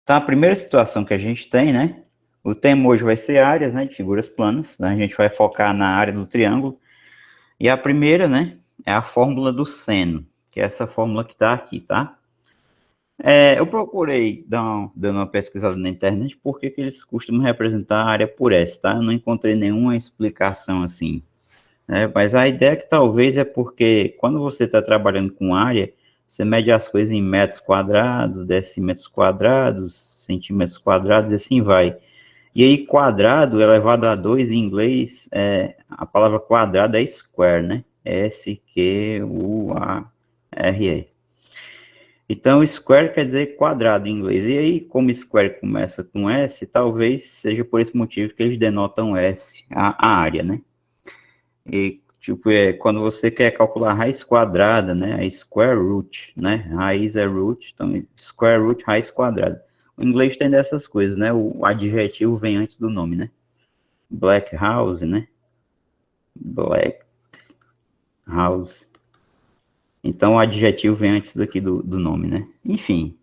Então, a primeira situação que a gente tem, né? O tema hoje vai ser áreas, né, de figuras planas. A gente vai focar na área do triângulo. E a primeira, né, é a fórmula do seno, que é essa fórmula que está aqui, tá? Eu procurei dando uma pesquisada na internet por que eles costumam representar a área por S, tá? Eu não encontrei nenhuma explicação assim, né? Mas a ideia é que talvez é porque quando você está trabalhando com área, você mede as coisas em metros quadrados, decímetros quadrados, centímetros quadrados e assim vai. E aí quadrado elevado a 2 em inglês, a palavra quadrado é square, né? S-Q-U-A-R-E. Então, square quer dizer quadrado em inglês. E aí, como square começa com S, talvez seja por esse motivo que eles denotam S, a área, né? E, tipo, quando você quer calcular raiz quadrada, né? A square root, né? Raiz é root, então square root, raiz quadrada. O inglês tem dessas coisas, né? O adjetivo vem antes do nome, né? Black house, né? Black house. Então, o adjetivo vem antes daqui do nome, né? Enfim.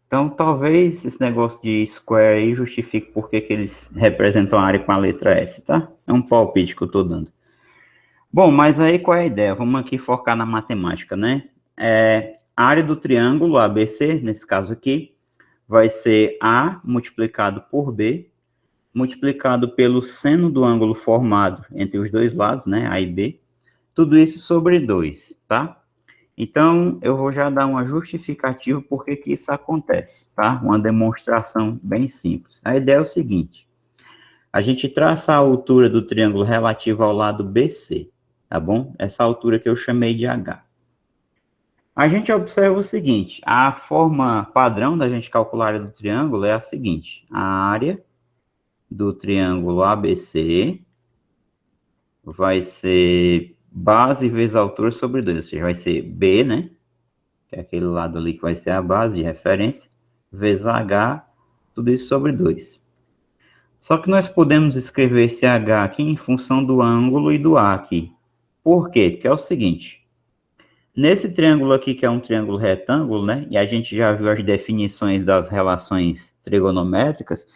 Então, talvez esse negócio de square aí justifique por que eles representam a área com a letra S, tá? É um palpite que eu tô dando. Bom, mas aí qual é a ideia? Vamos aqui focar na matemática, né? A área do triângulo ABC, nesse caso aqui, vai ser A multiplicado por B, multiplicado pelo seno do ângulo formado entre os dois lados, né? A e B. Tudo isso sobre 2, tá? Então, eu vou já dar uma justificativa por que isso acontece, tá? Uma demonstração bem simples. A ideia é o seguinte: a gente traça a altura do triângulo relativa ao lado BC, tá bom? Essa altura que eu chamei de H. A gente observa o seguinte: a forma padrão da gente calcular a área do triângulo é a seguinte: a área do triângulo ABC vai ser base vezes altura sobre 2, ou seja, vai ser B, né? Que é aquele lado ali que vai ser a base de referência, vezes H, tudo isso sobre 2. Só que nós podemos escrever esse H aqui em função do ângulo e do A aqui. Por quê? Porque é o seguinte, nesse triângulo aqui, que é um triângulo retângulo, né, e a gente já viu as definições das relações trigonométricas,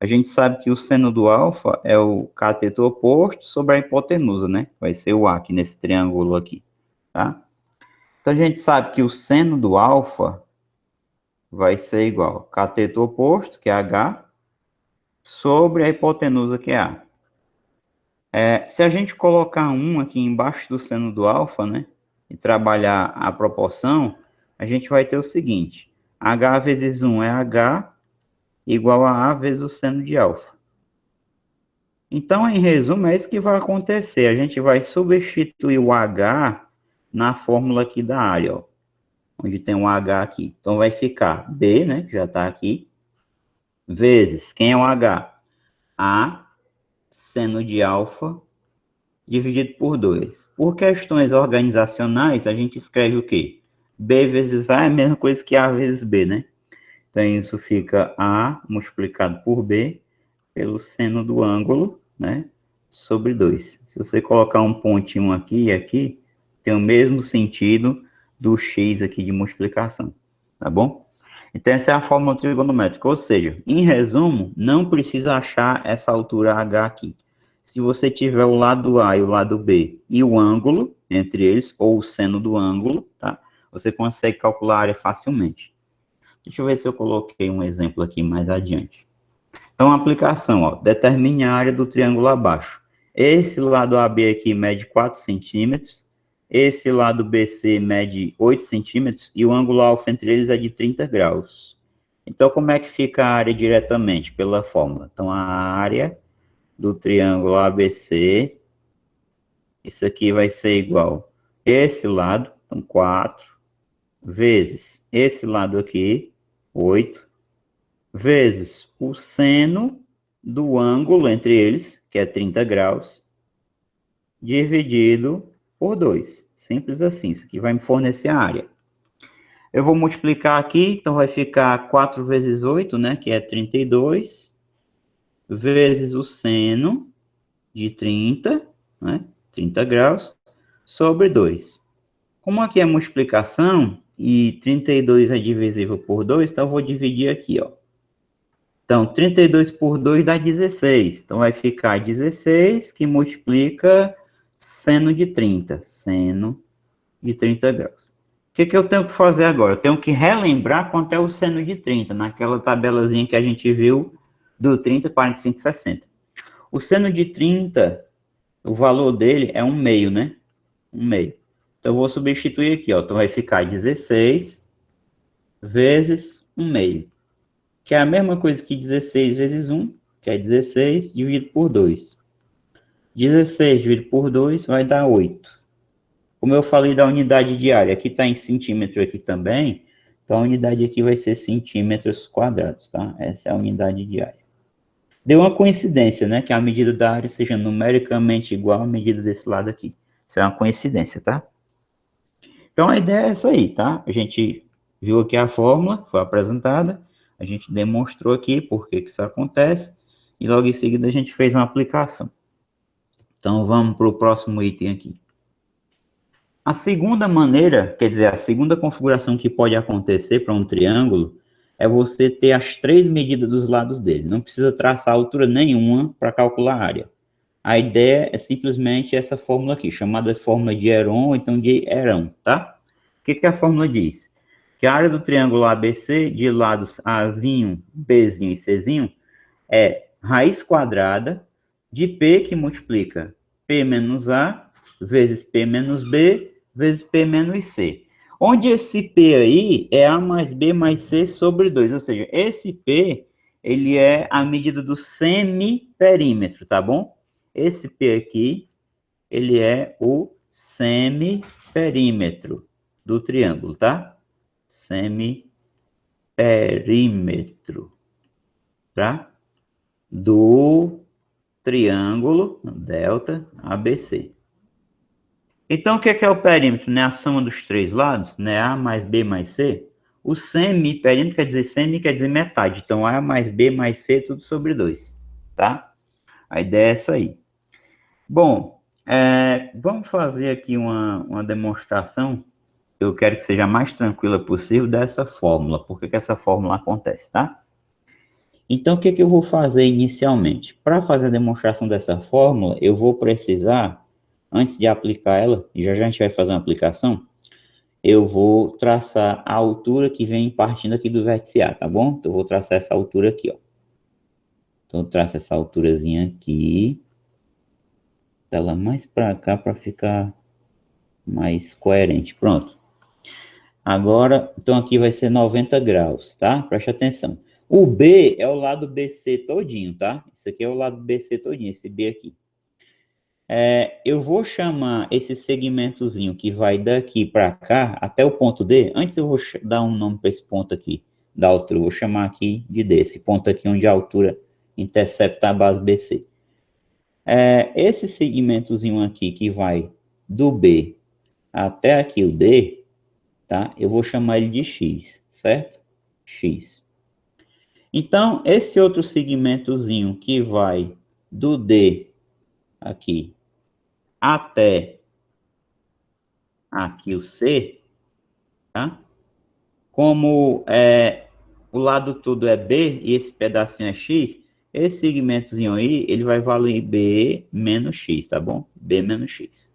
a gente sabe que o seno do alfa é o cateto oposto sobre a hipotenusa, né, vai ser o A aqui nesse triângulo aqui, tá? Então, a gente sabe que o seno do alfa vai ser igual cateto oposto, que é H, sobre a hipotenusa, que é A. Se a gente colocar 1 aqui embaixo do seno do alfa, né, e trabalhar a proporção, a gente vai ter o seguinte: H vezes 1 é H, igual a vezes o seno de alfa. Então, em resumo, é isso que vai acontecer. A gente vai substituir o H na fórmula aqui da área, ó, onde tem um H aqui. Então, vai ficar B, né, que já está aqui, vezes, quem é o H? A seno de alfa dividido por 2. Por questões organizacionais, a gente escreve o quê? B vezes A é a mesma coisa que A vezes B, né? Então, isso fica A multiplicado por B pelo seno do ângulo, né? Sobre 2. Se você colocar um pontinho aqui e aqui, tem o mesmo sentido do X aqui de multiplicação, tá bom? Então, essa é a fórmula trigonométrica, ou seja, em resumo, não precisa achar essa altura H aqui. Se você tiver o lado A e o lado B e o ângulo entre eles, ou o seno do ângulo, tá? Você consegue calcular a área facilmente. Deixa eu ver se eu coloquei um exemplo aqui mais adiante. Então, a aplicação, ó, determine a área do triângulo abaixo. Esse lado AB aqui mede 4 centímetros, esse lado BC mede 8 centímetros e o ângulo alfa entre eles é de 30 graus. Então, como é que fica a área diretamente? Pela fórmula. Então, a área do triângulo ABC, isso aqui vai ser igual esse lado, então 4, vezes esse lado aqui, 8, vezes o seno do ângulo entre eles, que é 30 graus, dividido por 2. Simples assim, isso aqui vai me fornecer a área. Eu vou multiplicar aqui, então vai ficar 4 vezes 8, né, que é 32, vezes o seno de 30, né, 30 graus, sobre 2. Como aqui é multiplicação, e 32 é divisível por 2, então eu vou dividir aqui, ó. Então, 32 por 2 dá 16. Então, vai ficar 16 que multiplica seno de 30. Seno de 30 graus. O que eu tenho que fazer agora? Eu tenho que relembrar quanto é o seno de 30, naquela tabelazinha que a gente viu do 30, 45, 60. O seno de 30, o valor dele é 1 meio, né? 1 meio. Então, eu vou substituir aqui, ó. Então, vai ficar 16 vezes 1 meio, que é a mesma coisa que 16 vezes 1, que é 16 dividido por 2. 16 dividido por 2 vai dar 8. Como eu falei da unidade de área, aqui está em centímetro aqui também, então a unidade aqui vai ser centímetros quadrados, tá? Essa é a unidade de área. Deu uma coincidência, né? Que a medida da área seja numericamente igual à medida desse lado aqui. Isso é uma coincidência, tá? Então a ideia é essa aí, tá? A gente viu aqui a fórmula, foi apresentada, a gente demonstrou aqui por que isso acontece, e logo em seguida a gente fez uma aplicação. Então vamos para o próximo item aqui. A segunda maneira, quer dizer, a segunda configuração que pode acontecer para um triângulo é você ter as 3 medidas dos lados dele. Não precisa traçar altura nenhuma para calcular a área. A ideia é simplesmente essa fórmula aqui, chamada fórmula de Heron ou então de Herão, tá? O que a fórmula diz? Que a área do triângulo ABC, de lados Azinho, Bzinho e Czinho, é raiz quadrada de P que multiplica P menos A vezes P menos B vezes P menos C. Onde esse P aí é A mais B mais C sobre 2, ou seja, esse P, ele é a medida do semiperímetro, tá bom? Esse P aqui, ele é o semiperímetro do triângulo, tá? Semiperímetro, tá? Do triângulo delta ABC. Então, o que é o perímetro? Né? A soma dos 3 lados, né? A mais B mais C. O semiperímetro quer dizer metade. Então, A mais B mais C, tudo sobre 2, tá? A ideia é essa aí. Bom, vamos fazer aqui uma demonstração. Eu quero que seja a mais tranquila possível dessa fórmula. Por que essa fórmula acontece, tá? Então, o que eu vou fazer inicialmente? Para fazer a demonstração dessa fórmula, eu vou precisar, antes de aplicar ela, e já a gente vai fazer uma aplicação, eu vou traçar a altura que vem partindo aqui do vértice A, tá bom? Então, eu vou traçar essa altura aqui, ó. Então, eu traço essa alturazinha aqui, tá lá mais para cá para ficar mais coerente. Pronto. Agora, então aqui vai ser 90 graus, tá? Preste atenção. O B é o lado BC todinho, tá? Isso aqui é o lado BC todinho, esse B aqui. Eu vou chamar esse segmentozinho que vai daqui para cá até o ponto D. Antes eu vou dar um nome para esse ponto aqui da altura. Eu vou chamar aqui de D, esse ponto aqui onde a altura intercepta a base BC. Esse segmentozinho aqui que vai do B até aqui o D, tá? Eu vou chamar ele de X, certo? X. Então, esse outro segmentozinho que vai do D aqui até aqui o C, tá? Como o lado todo é B e esse pedacinho é X, esse segmentozinho aí, ele vai valer B menos X, tá bom? B menos X,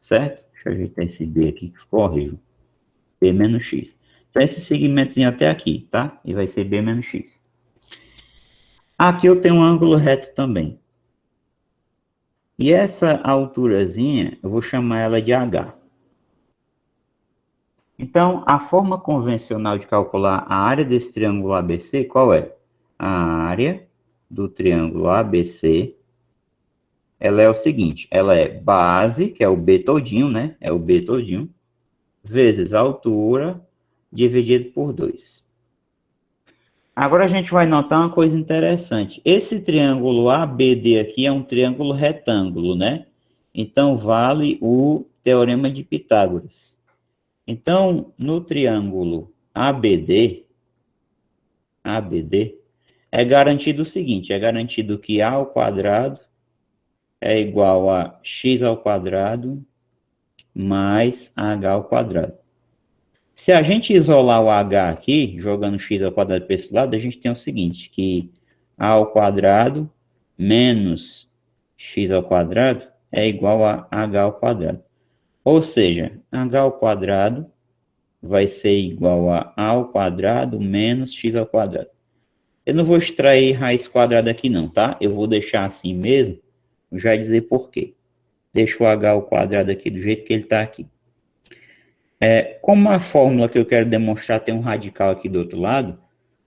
certo? Deixa eu ajeitar esse B aqui que ficou horrível. B menos X. Então, esse segmentozinho até aqui, tá? E vai ser B menos X. Aqui eu tenho um ângulo reto também. E essa alturazinha, eu vou chamar ela de H. Então, a forma convencional de calcular a área desse triângulo ABC, qual é? A área do triângulo ABC, ela é o seguinte, ela é base, que é o B todinho, né? É o B todinho, vezes a altura, dividido por 2. Agora a gente vai notar uma coisa interessante. Esse triângulo ABD aqui é um triângulo retângulo, né? Então, vale o teorema de Pitágoras. Então, no triângulo ABD, é garantido o seguinte, é garantido que A ao quadrado é igual a x ao quadrado mais h ao quadrado. Se a gente isolar o h aqui, jogando x ao quadrado para esse lado, a gente tem o seguinte, que a ao quadrado menos x ao quadrado é igual a h ao quadrado. Ou seja, h ao quadrado vai ser igual a ao quadrado menos x ao quadrado. Eu não vou extrair raiz quadrada aqui não, tá? Eu vou deixar assim mesmo, já dizer por quê. Deixa o h ao quadrado aqui do jeito que ele está aqui. Como a fórmula que eu quero demonstrar tem um radical aqui do outro lado,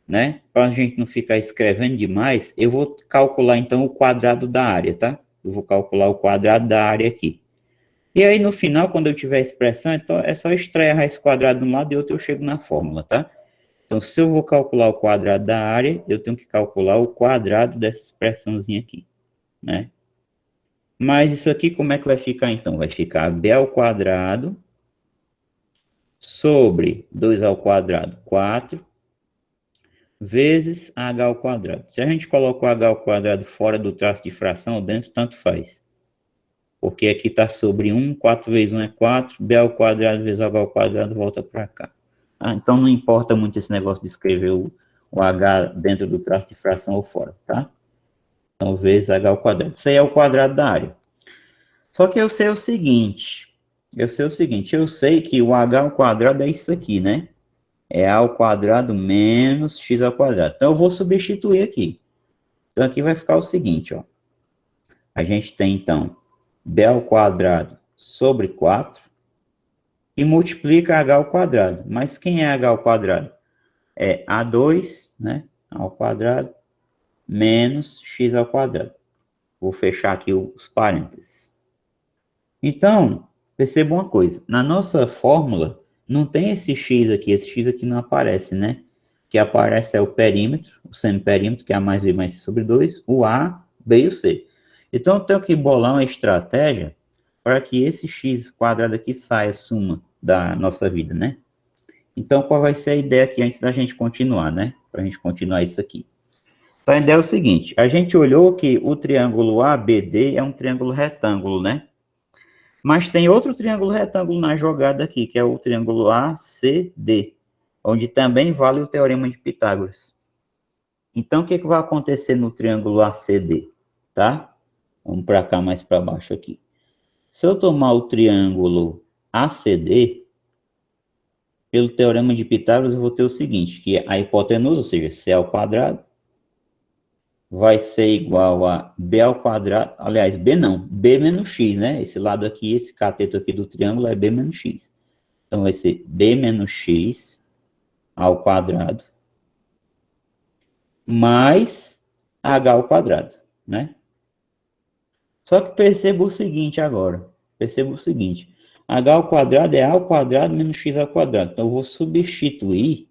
né? Para a gente não ficar escrevendo demais, eu vou calcular então o quadrado da área, tá? Eu vou calcular o quadrado da área aqui. E aí no final, quando eu tiver a expressão, então é só extrair a raiz quadrada de um lado e outro eu chego na fórmula, tá? Então, se eu vou calcular o quadrado da área, eu tenho que calcular o quadrado dessa expressãozinha aqui, né? Mas isso aqui como é que vai ficar então? Vai ficar b ao quadrado sobre 2 ao quadrado, 4, vezes h ao quadrado. Se a gente colocar o h ao quadrado fora do traço de fração ou dentro, tanto faz. Porque aqui está sobre 1, 4 vezes 1 é 4, b ao quadrado vezes h ao quadrado volta para cá. Então não importa muito esse negócio de escrever o h dentro do traço de fração ou fora, tá? Então vezes h ao quadrado. Isso aí é o quadrado da área. Só que eu sei o seguinte, eu sei que o h ao quadrado é isso aqui, né? É a ao quadrado menos x ao quadrado. Então eu vou substituir aqui. Então aqui vai ficar o seguinte, ó. A gente tem então b ao quadrado sobre 4 e multiplica h ao quadrado. Mas quem é h ao quadrado? É a2, né? Ao quadrado menos x ao quadrado. Vou fechar aqui os parênteses. Então, perceba uma coisa. Na nossa fórmula, não tem esse x aqui não aparece, né? O que aparece é o perímetro, o semiperímetro, que é a mais b mais c sobre 2, o a, b e o c. Então, eu tenho que bolar uma estratégia para que esse x quadrado aqui saia suma da nossa vida, né? Então, qual vai ser a ideia aqui antes da gente continuar, né? Para a gente continuar isso aqui. Então, a ideia é o seguinte, a gente olhou que o triângulo ABD é um triângulo retângulo, né? Mas tem outro triângulo retângulo na jogada aqui, que é o triângulo ACD, onde também vale o teorema de Pitágoras. Então, o que vai acontecer no triângulo ACD? Tá? Vamos para cá, mais para baixo aqui. Se eu tomar o triângulo ACD, pelo teorema de Pitágoras, eu vou ter o seguinte, que a hipotenusa, ou seja, c ao quadrado, vai ser igual a b ao quadrado, aliás, b não, b menos x, né? Esse lado aqui, esse cateto aqui do triângulo é b menos x. Então, vai ser b menos x ao quadrado mais h ao quadrado, né? Só que perceba o seguinte agora, h ao quadrado é a ao quadrado menos x ao quadrado. Então, eu vou substituir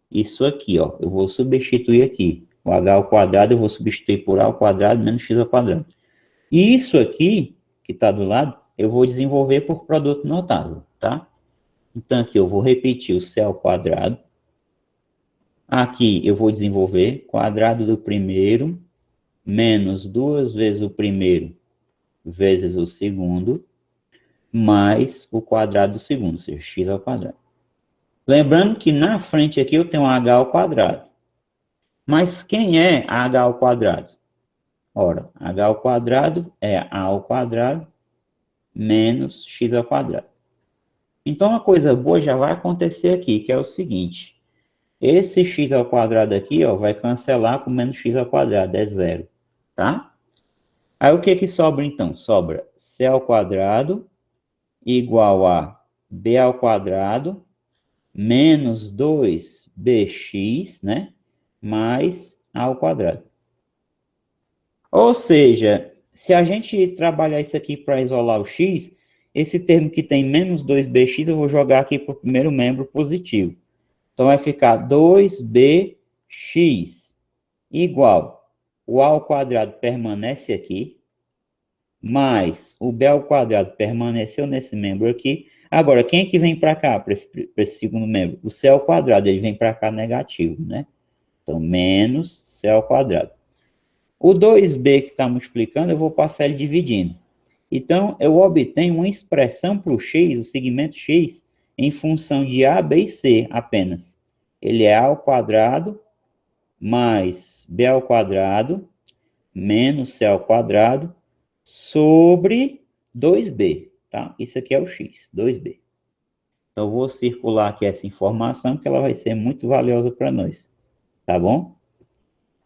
isso aqui, ó. Eu vou substituir aqui. O h ao quadrado eu vou substituir por a ao quadrado menos x ao quadrado. E isso aqui, que está do lado, eu vou desenvolver por produto notável, tá? Então, aqui eu vou repetir o c ao quadrado. Aqui eu vou desenvolver quadrado do primeiro menos 2 vezes o primeiro vezes o segundo, mais o quadrado do segundo, ou seja, x ao quadrado. Lembrando que na frente aqui eu tenho h ao quadrado. Mas quem é h ao quadrado? Ora, h ao quadrado é a ao quadrado menos x ao quadrado. Então, uma coisa boa já vai acontecer aqui, que é o seguinte. Esse x ao quadrado aqui, ó, vai cancelar com menos x ao quadrado, é zero, tá? Aí, o que que sobra, então? Sobra c ao quadrado igual a b ao quadrado menos 2bx, né? Mais a ao quadrado. Ou seja, se a gente trabalhar isso aqui para isolar o x, esse termo que tem menos 2bx, eu vou jogar aqui para o primeiro membro positivo. Então, vai ficar 2bx igual o a ao quadrado permanece aqui, mais o b ao quadrado permaneceu nesse membro aqui. Agora, quem é que vem para cá, para esse segundo membro? O c ao quadrado, ele vem para cá negativo, né? Então, menos c ao quadrado. O 2b que está multiplicando, eu vou passar ele dividindo. Então, eu obtenho uma expressão para o x, o segmento x, em função de a, b e c apenas. Ele é a ao quadrado mais b ao quadrado menos c ao quadrado sobre 2b, tá? Isso aqui é o x, 2b. Então, eu vou circular aqui essa informação, que ela vai ser muito valiosa para nós, tá bom?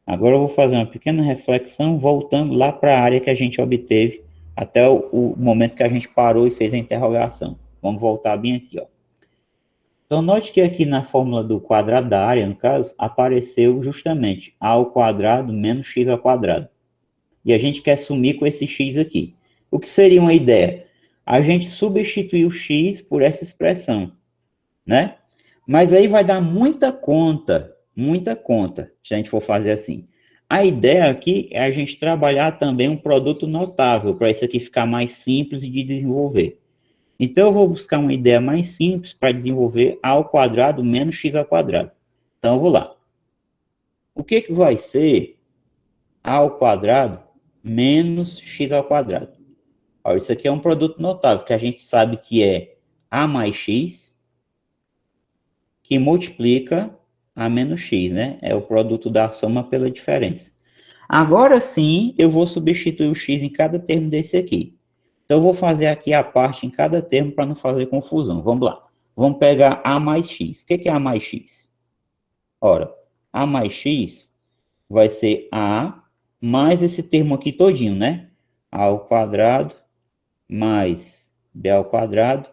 Agora eu vou fazer uma pequena reflexão, voltando lá para a área que a gente obteve, até o momento que a gente parou e fez a interrogação. Vamos voltar bem aqui, ó. Então, note que aqui na fórmula do quadrado da área, no caso, apareceu justamente a ao quadrado menos x ao quadrado. E a gente quer sumir com esse x aqui. O que seria uma ideia? A gente substituir o x por essa expressão, né? Mas aí vai dar muita conta, se a gente for fazer assim. A ideia aqui é a gente trabalhar também um produto notável, para isso aqui ficar mais simples de desenvolver. Então, eu vou buscar uma ideia mais simples para desenvolver a ao quadrado menos x ao quadrado. Então, eu vou lá. O que que vai ser a ao quadrado menos x ao quadrado? Ó, isso aqui é um produto notável, que a gente sabe que é a mais x, que multiplica a menos x, né? É o produto da soma pela diferença. Agora sim, eu vou substituir o x em cada termo desse aqui. Então, eu vou fazer aqui a parte em cada termo para não fazer confusão. Vamos lá. Vamos pegar a mais x. O que é a mais x? Ora, a mais x vai ser a mais esse termo aqui todinho, né? A ao quadrado mais b ao quadrado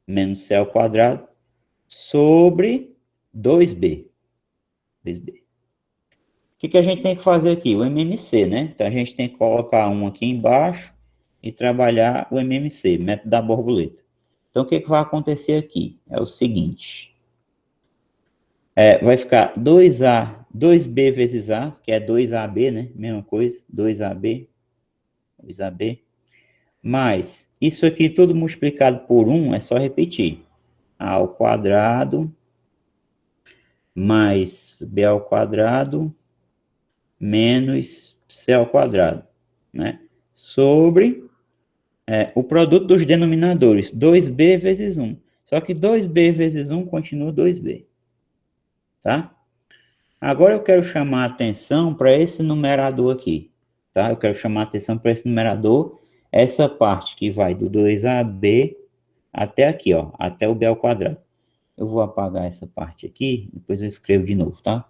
menos c ao quadrado sobre 2b. 2b. O que que a gente tem que fazer aqui? O MMC, né? Então, a gente tem que colocar um aqui embaixo e trabalhar o MMC, método da borboleta. Então, o que que vai acontecer aqui? É o seguinte. Vai ficar 2A, 2B vezes A, que é 2AB, né? Mesma coisa, 2AB, 2AB. Mais, isso aqui tudo multiplicado por 1, é só repetir. A ao quadrado mais B ao quadrado menos C ao quadrado, né? Sobre o produto dos denominadores, 2b vezes 1. Só que 2b vezes 1 continua 2b, tá? Agora eu quero chamar a atenção para esse numerador aqui, tá? Eu quero chamar a atenção para esse numerador, essa parte que vai do 2ab até aqui, ó, até o b ao quadrado. Eu vou apagar essa parte aqui, depois eu escrevo de novo, tá?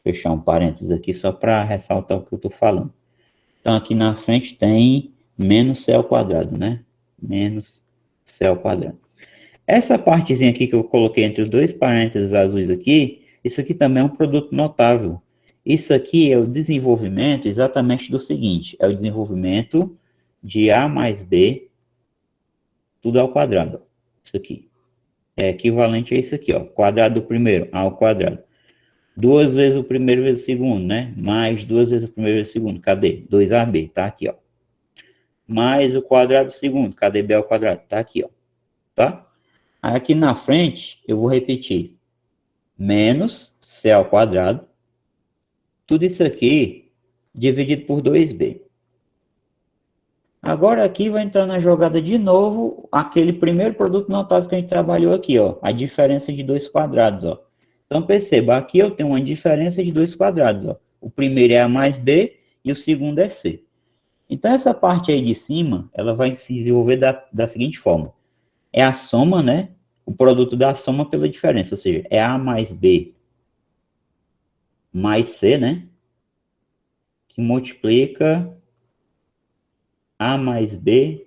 Fechar um parênteses aqui só para ressaltar o que eu estou falando. Então, aqui na frente tem menos c ao quadrado, né? Menos c ao quadrado. Essa partezinha aqui que eu coloquei entre os dois parênteses azuis aqui, isso aqui também é um produto notável. Isso aqui é o desenvolvimento exatamente do seguinte, é o desenvolvimento de a mais b, tudo ao quadrado. Isso aqui. É equivalente a isso aqui, ó. Quadrado do primeiro, a ao quadrado. Duas vezes o primeiro vezes o segundo, né? Mais duas vezes o primeiro vezes o segundo. Cadê? 2ab, tá aqui, ó. Mais o quadrado do segundo. Cadê b ao quadrado? Tá aqui, ó. Tá? Aí aqui na frente, eu vou repetir. Menos c ao quadrado. Tudo isso aqui dividido por 2b. Agora aqui vai entrar na jogada de novo aquele primeiro produto notável que a gente trabalhou aqui, ó. A diferença de dois quadrados, ó. Então perceba, aqui eu tenho uma diferença de dois quadrados, ó. O primeiro é a mais b e o segundo é c. Então essa parte aí de cima, ela vai se desenvolver da seguinte forma. É a soma, né? O produto da soma pela diferença, ou seja, é a mais b mais c, né? Que multiplica a mais b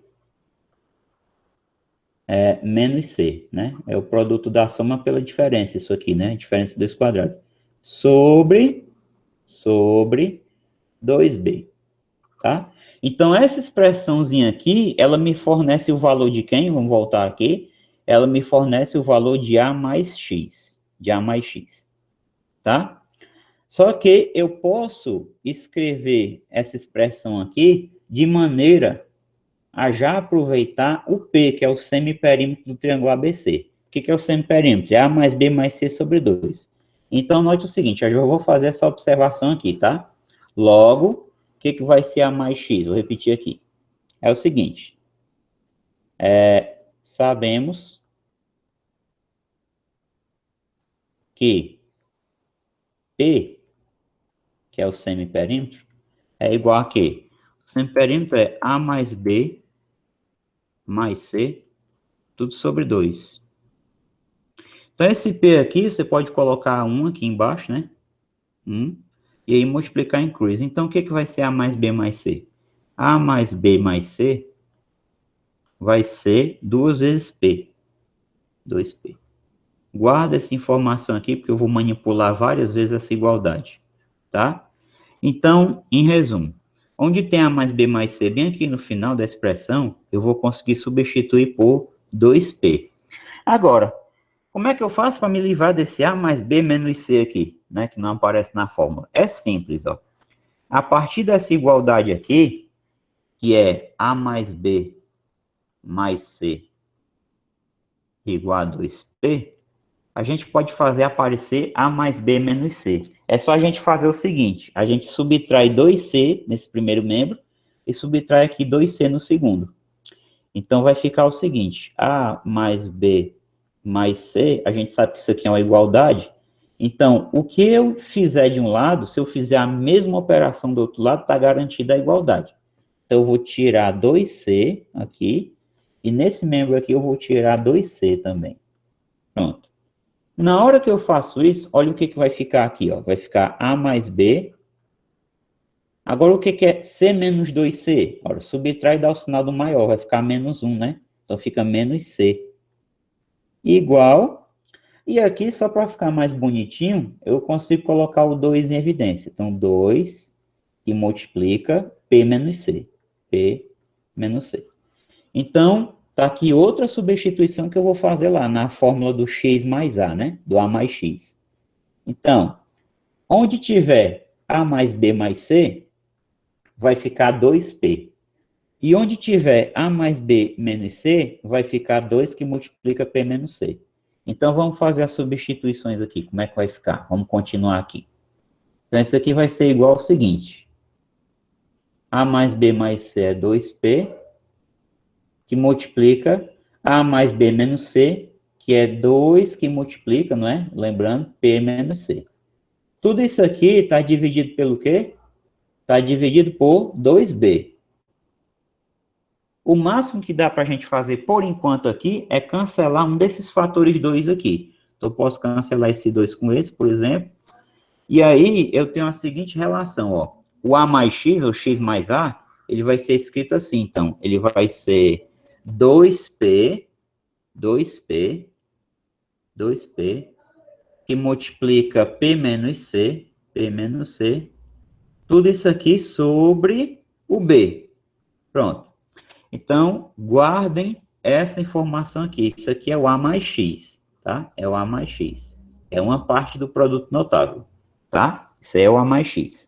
menos c, né? É o produto da soma pela diferença, isso aqui, né? Diferença dos quadrados. Sobre 2b, tá? Então, essa expressãozinha aqui, ela me fornece o valor de quem? Vamos voltar aqui. Ela me fornece o valor de a mais x, tá? Só que eu posso escrever essa expressão aqui de maneira a já aproveitar o P, que é o semiperímetro do triângulo ABC. O que é o semiperímetro? É A mais B mais C sobre 2. Então, note o seguinte, eu já vou fazer essa observação aqui, tá? Logo, o que vai ser A mais X? Vou repetir aqui. É o seguinte, sabemos que P que é o semiperímetro, é igual a quê? O semiperímetro é A mais B mais C, tudo sobre 2. Então, esse P aqui, você pode colocar 1 aqui embaixo, né? 1. E aí multiplicar em cruz. Então, o que vai ser A mais B mais C? A mais B mais C vai ser 2 vezes P. 2P. Guarda essa informação aqui, porque eu vou manipular várias vezes essa igualdade. Tá? Então, em resumo, onde tem A mais B mais C, bem aqui no final da expressão, eu vou conseguir substituir por 2P. Agora, como é que eu faço para me livrar desse A mais B menos C aqui, né, que não aparece na fórmula? É simples, ó. A partir dessa igualdade aqui, que é A mais B mais C igual a 2P, a gente pode fazer aparecer A mais B menos C. É só a gente fazer o seguinte, a gente subtrai 2C nesse primeiro membro e subtrai aqui 2C no segundo. Então, vai ficar o seguinte, A mais B mais C, a gente sabe que isso aqui é uma igualdade. Então, o que eu fizer de um lado, se eu fizer a mesma operação do outro lado, está garantida a igualdade. Então, eu vou tirar 2C aqui, e nesse membro aqui eu vou tirar 2C também. Pronto. Na hora que eu faço isso, olha o que vai ficar aqui, ó. Vai ficar A mais B. Agora, o que é C menos 2C? Ora, subtrai e dá o sinal do maior, vai ficar menos 1, né? Então, fica menos C. Igual. E aqui, só para ficar mais bonitinho, eu consigo colocar o 2 em evidência. Então, 2 que multiplica P menos C. P menos C. Então, tá aqui outra substituição que eu vou fazer lá na fórmula do x mais A, né? Do A mais x. Então, onde tiver A mais B mais C, vai ficar 2P. E onde tiver A mais B menos C, vai ficar 2 que multiplica P menos C. Então, vamos fazer as substituições aqui. Como é que vai ficar? Vamos continuar aqui. Então, isso aqui vai ser igual ao seguinte. A mais B mais C é 2P, que multiplica A mais B menos C, que é 2 que multiplica, não é? Lembrando, P menos C. Tudo isso aqui está dividido pelo quê? Está dividido por 2B. O máximo que dá para a gente fazer por enquanto aqui é cancelar um desses fatores 2 aqui. Então, eu posso cancelar esse 2 com esse, por exemplo. E aí, eu tenho a seguinte relação, ó. O A mais X, ou X mais A, ele vai ser escrito assim, então. Ele vai ser 2P, que multiplica P menos C, tudo isso aqui sobre o B. Pronto. Então, guardem essa informação aqui. Isso aqui é o A mais X, tá? É o A mais X. É uma parte do produto notável, tá? Isso aí é o A mais X.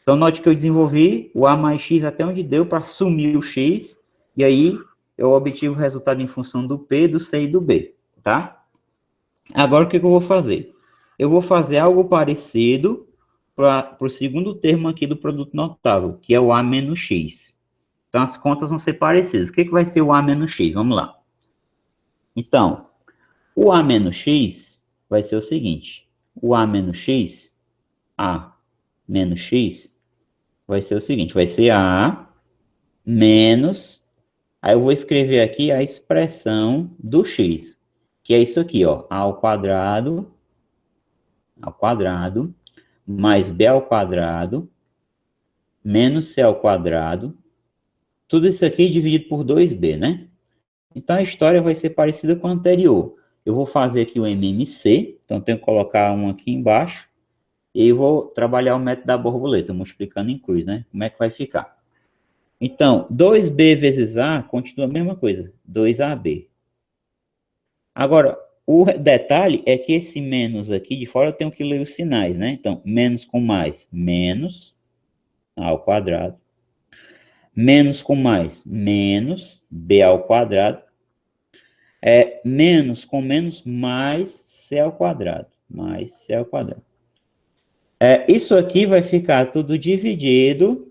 Então, note que eu desenvolvi o A mais X até onde deu para sumir o X, e aí eu obtive o resultado em função do P, do C e do B, tá? Agora, o que eu vou fazer? Eu vou fazer algo parecido para o segundo termo aqui do produto notável, que é o A menos X. Então, as contas vão ser parecidas. O que vai ser o A menos X? Vamos lá. Então, o A menos X vai ser o seguinte. O A menos X vai ser o seguinte. Vai ser A menos... Aí eu vou escrever aqui a expressão do X, que é isso aqui, ó. A ao quadrado, mais B ao quadrado, menos C ao quadrado. Tudo isso aqui dividido por 2B, né? Então, a história vai ser parecida com a anterior. Eu vou fazer aqui o MMC, então tenho que colocar um aqui embaixo, e vou trabalhar o método da borboleta, multiplicando em cruz, né? Como é que vai ficar? Então, 2B vezes A continua a mesma coisa, 2AB. Agora, o detalhe é que esse menos aqui de fora eu tenho que ler os sinais, né? Então, menos com mais, menos A ao quadrado. Menos com mais, menos B ao quadrado. Menos com menos, mais C ao quadrado. Mais C ao quadrado. Isso aqui vai ficar tudo dividido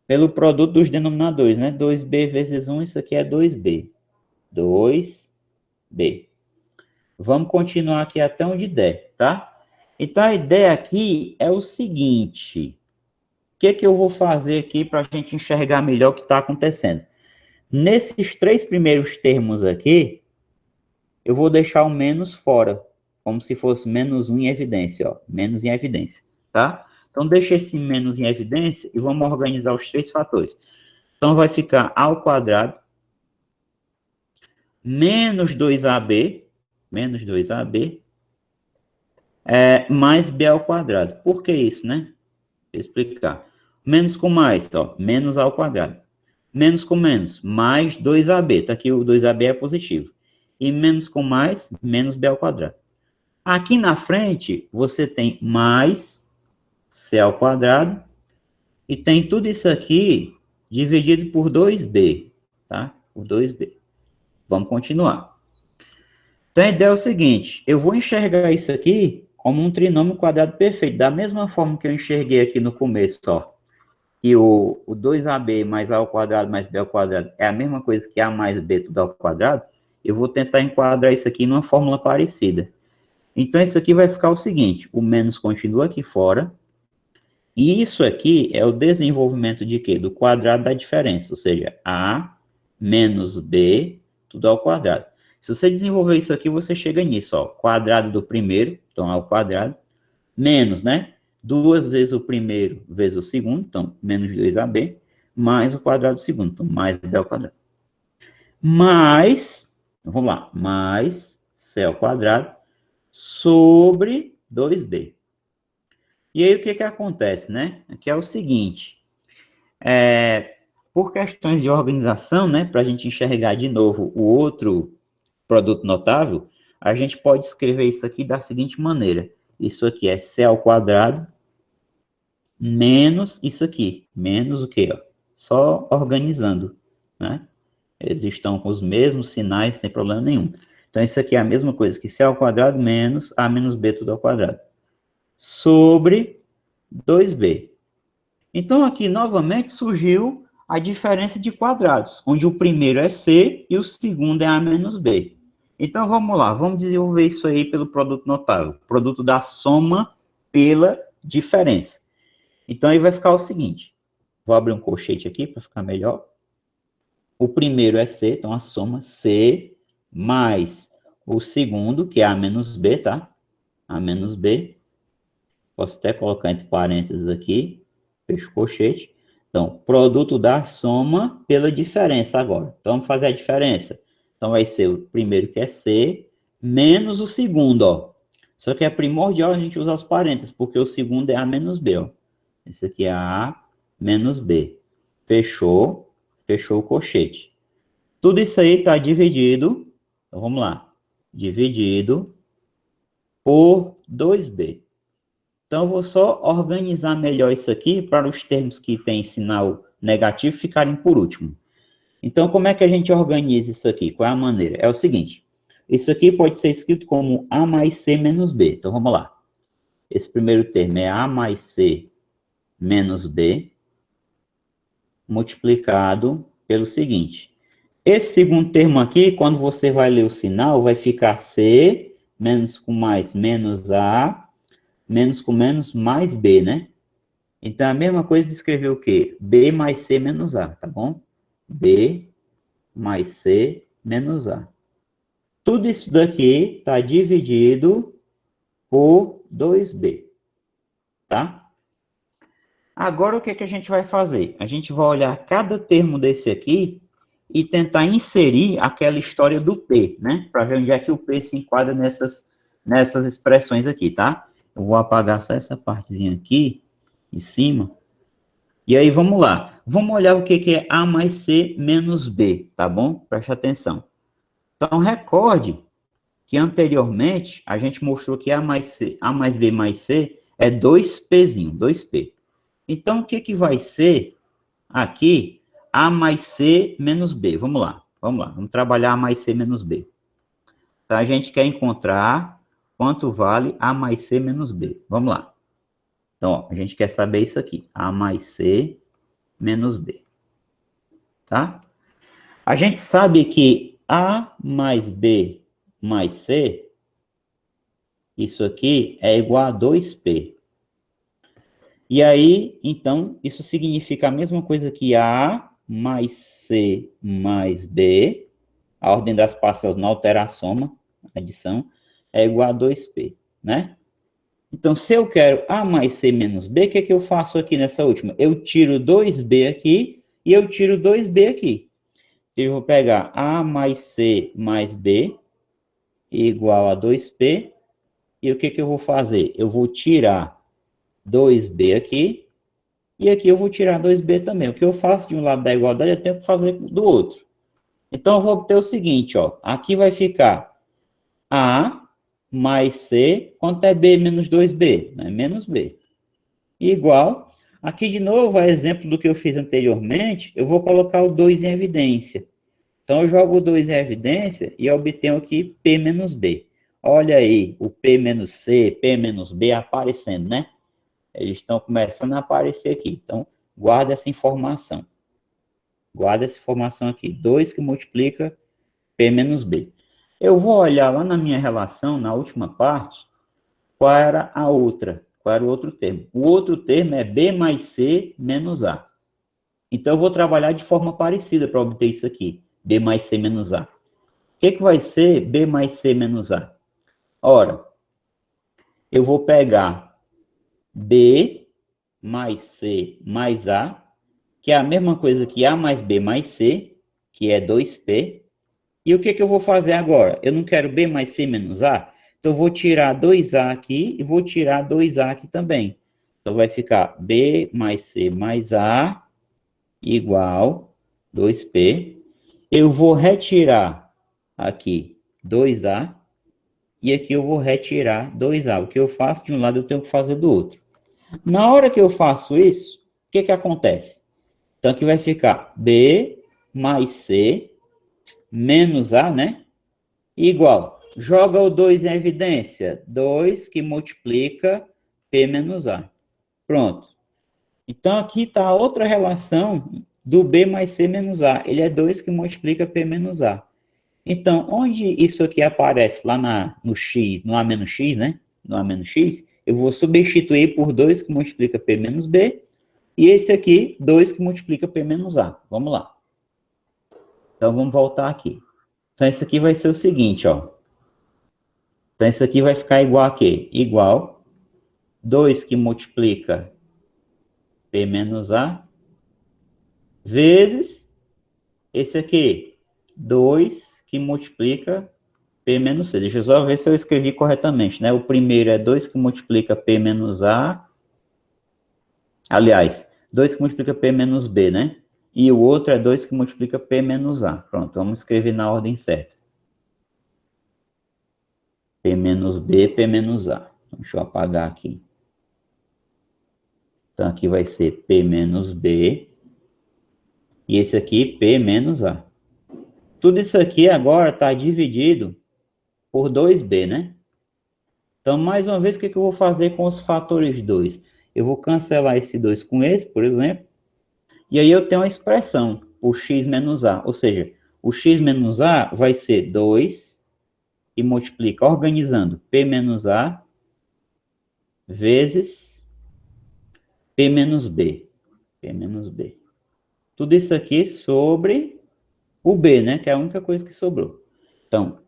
pelo produto dos denominadores, né? 2B vezes 1, isso aqui é 2B. 2B. Vamos continuar aqui até onde der, tá? Então, a ideia aqui é o seguinte. O que eu vou fazer aqui para a gente enxergar melhor o que está acontecendo? Nesses três primeiros termos aqui, eu vou deixar o menos fora, como se fosse menos um em evidência, ó, menos em evidência, tá? Então, deixa esse menos em evidência e vamos organizar os três fatores. Então, vai ficar a ao quadrado menos 2ab, mais b ao quadrado. Por que isso, né? Vou explicar. Menos com mais, ó, menos a ao quadrado. Menos com menos, mais 2ab. Tá aqui o 2ab é positivo. E menos com mais, menos b ao quadrado. Aqui na frente, você tem mais c ao quadrado. E tem tudo isso aqui dividido por 2b, tá? Por 2b. Vamos continuar. Então, a ideia é o seguinte, eu vou enxergar isso aqui como um trinômio quadrado perfeito, da mesma forma que eu enxerguei aqui no começo, ó, que o 2ab mais a ao quadrado mais b ao quadrado é a mesma coisa que a mais b tudo ao quadrado, eu vou tentar enquadrar isso aqui numa fórmula parecida. Então, isso aqui vai ficar o seguinte, o menos continua aqui fora, e isso aqui é o desenvolvimento de quê? Do quadrado da diferença, ou seja, a menos b tudo ao quadrado. Se você desenvolver isso aqui, você chega nisso, ó, quadrado do primeiro, então ao quadrado, menos, né? Duas vezes o primeiro vezes o segundo, então menos 2ab, mais o quadrado do segundo, então mais b ao quadrado. Mais, vamos lá, mais c ao quadrado sobre 2b. E aí o que acontece, né? Aqui é o seguinte, por questões de organização, né, para a gente enxergar de novo o outro produto notável, a gente pode escrever isso aqui da seguinte maneira. Isso aqui é c ao quadrado menos isso aqui. Menos o quê? Ó? Só organizando, né? Eles estão com os mesmos sinais, sem problema nenhum. Então, isso aqui é a mesma coisa que c ao quadrado menos a menos b tudo ao quadrado. Sobre 2b. Então, aqui, novamente, surgiu a diferença de quadrados, onde o primeiro é c e o segundo é a menos b. Então, vamos lá, vamos desenvolver isso aí pelo produto notável, produto da soma pela diferença. Então, aí vai ficar o seguinte, vou abrir um colchete aqui para ficar melhor. O primeiro é c, então a soma c mais o segundo, que é a menos b, tá? A menos b. Posso até colocar entre parênteses aqui, fecho o colchete. Então, produto da soma pela diferença agora. Então, vamos fazer a diferença. Então, vai ser o primeiro que é C, menos o segundo, ó. Só que é primordial a gente usar os parênteses, porque o segundo é A menos B, ó. Esse aqui é A menos B. Fechou, fechou o colchete. Tudo isso aí está dividido, então vamos lá, dividido por 2B. Então, eu vou só organizar melhor isso aqui para os termos que têm sinal negativo ficarem por último. Então, como é que a gente organiza isso aqui? Qual é a maneira? É o seguinte, isso aqui pode ser escrito como A mais C menos B. Então, vamos lá. Esse primeiro termo é A mais C menos B, multiplicado pelo seguinte. Esse segundo termo aqui, quando você vai ler o sinal, vai ficar C, menos com mais, menos A, menos com menos, mais B, né? Então, a mesma coisa de escrever o quê? B mais C menos A, tá bom? B mais C menos A. Tudo isso daqui está dividido por 2B, tá? Agora, o que a gente vai fazer? A gente vai olhar cada termo desse aqui e tentar inserir aquela história do P, né? Para ver onde é que o P se enquadra nessas expressões aqui, tá? Eu vou apagar só essa partezinha aqui, em cima. E aí, vamos lá. Vamos olhar o que é A mais C menos B, tá bom? Preste atenção. Então, recorde que anteriormente a gente mostrou que A mais C, A mais B mais C é 2Pzinho, 2P. Então, o que vai ser aqui A mais C menos B? Vamos lá, vamos lá. Vamos trabalhar A mais C menos B. Então, a gente quer encontrar quanto vale A mais C menos B. Vamos lá. Então, ó, a gente quer saber isso aqui. A mais C menos B. Tá? A gente sabe que A mais B mais C Isso aqui é igual a 2P. E aí, então, isso significa a mesma coisa que A mais C mais B. A ordem das parcelas não altera a soma, a adição, é igual a 2P, né? Então, se eu quero A mais C menos B, o que é que eu faço aqui nessa última? Eu tiro 2B aqui e eu tiro 2B aqui. Eu vou pegar A mais C mais B igual a 2P. E o que que eu vou fazer? Eu vou tirar 2B aqui e aqui eu vou tirar 2B também. O que eu faço de um lado da igualdade, eu tenho que fazer do outro. Então, eu vou obter o seguinte, ó. Aqui vai ficar A mais C, quanto é B menos 2B? É menos B. Igual, aqui de novo, é exemplo do que eu fiz anteriormente, eu vou colocar o 2 em evidência. Então, eu jogo o 2 em evidência e obtenho aqui P menos B. Olha aí, o P menos C, P menos B aparecendo, né? Eles estão começando a aparecer aqui. Então, guarda essa informação. Guarda essa informação aqui. 2 que multiplica P menos B. Eu vou olhar lá na minha relação, na última parte, qual era a outra, qual era o outro termo. O outro termo é B mais C menos A. Então, eu vou trabalhar de forma parecida para obter isso aqui. B mais C menos A. O que vai ser B mais C menos A? Ora, eu vou pegar B mais C mais A, que é a mesma coisa que A mais B mais C, que é 2P. E o que eu vou fazer agora? Eu não quero B mais C menos A, então eu vou tirar 2A aqui e vou tirar 2A aqui também. Então vai ficar B mais C mais A igual 2P. Eu vou retirar aqui 2A e aqui eu vou retirar 2A. O que eu faço de um lado eu tenho que fazer do outro. Na hora que eu faço isso, o que acontece? Então aqui vai ficar B mais C menos A, né? Igual. Joga o 2 em evidência. 2 que multiplica P menos A. Pronto. Então aqui está outra relação do B mais C menos A. Ele é 2 que multiplica P menos A. Então, onde isso aqui aparece lá no X, no A menos X, né? No A menos X, eu vou substituir por 2 que multiplica P menos B. E esse aqui, 2 que multiplica P menos A. Vamos lá. Então, vamos voltar aqui. Então, isso aqui vai ser o seguinte, ó. Então, isso aqui vai ficar igual a quê? Igual 2 que multiplica P menos A vezes esse aqui, 2 que multiplica P menos C. Deixa eu só ver se eu escrevi corretamente, né? O primeiro é 2 que multiplica P menos A. Aliás, 2 que multiplica P menos B, né? E o outro é 2 que multiplica P menos A. Pronto, vamos escrever na ordem certa. P menos B, P menos A. Deixa eu apagar aqui. Então, aqui vai ser P menos B. E esse aqui, P menos A. Tudo isso aqui agora está dividido por 2B, né? Então, mais uma vez, o que eu vou fazer com os fatores 2? Eu vou cancelar esse 2 com esse, por exemplo. E aí eu tenho uma expressão, o x menos A. Ou seja, o x menos A vai ser 2 e multiplica, organizando, P menos A vezes P menos B. P menos B. Tudo isso aqui sobre o B, né? Que é a única coisa que sobrou. Então,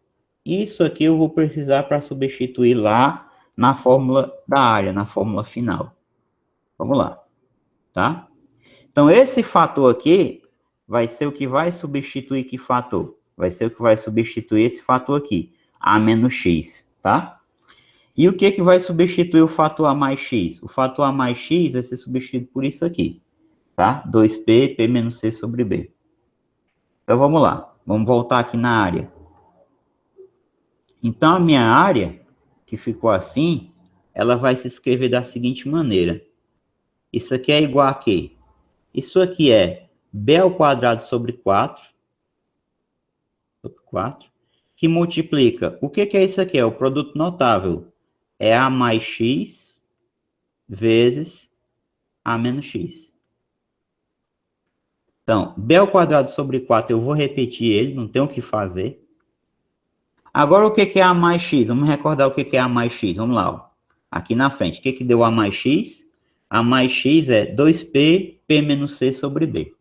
isso aqui eu vou precisar para substituir lá na fórmula da área, na fórmula final. Vamos lá, tá? Então, esse fator aqui vai ser o que vai substituir que fator? Vai ser o que vai substituir esse fator aqui, A menos X, tá? E o que vai substituir o fator A mais X? O fator A mais X vai ser substituído por isso aqui, tá? 2P, P menos C sobre B. Então, vamos lá. Vamos voltar aqui na área. Então, a minha área, que ficou assim, ela vai se escrever da seguinte maneira. Isso aqui é igual a quê? Isso aqui é B ao quadrado sobre 4, que multiplica. O que é isso aqui? É o produto notável. É A mais X vezes A menos X. Então, B ao quadrado sobre 4, eu vou repetir ele, não tem o que fazer. Agora, o que é A mais X? Vamos recordar o que é A mais X. Vamos lá, ó. Aqui na frente. O que deu A mais X? A mais X é 2P, P menos C sobre B.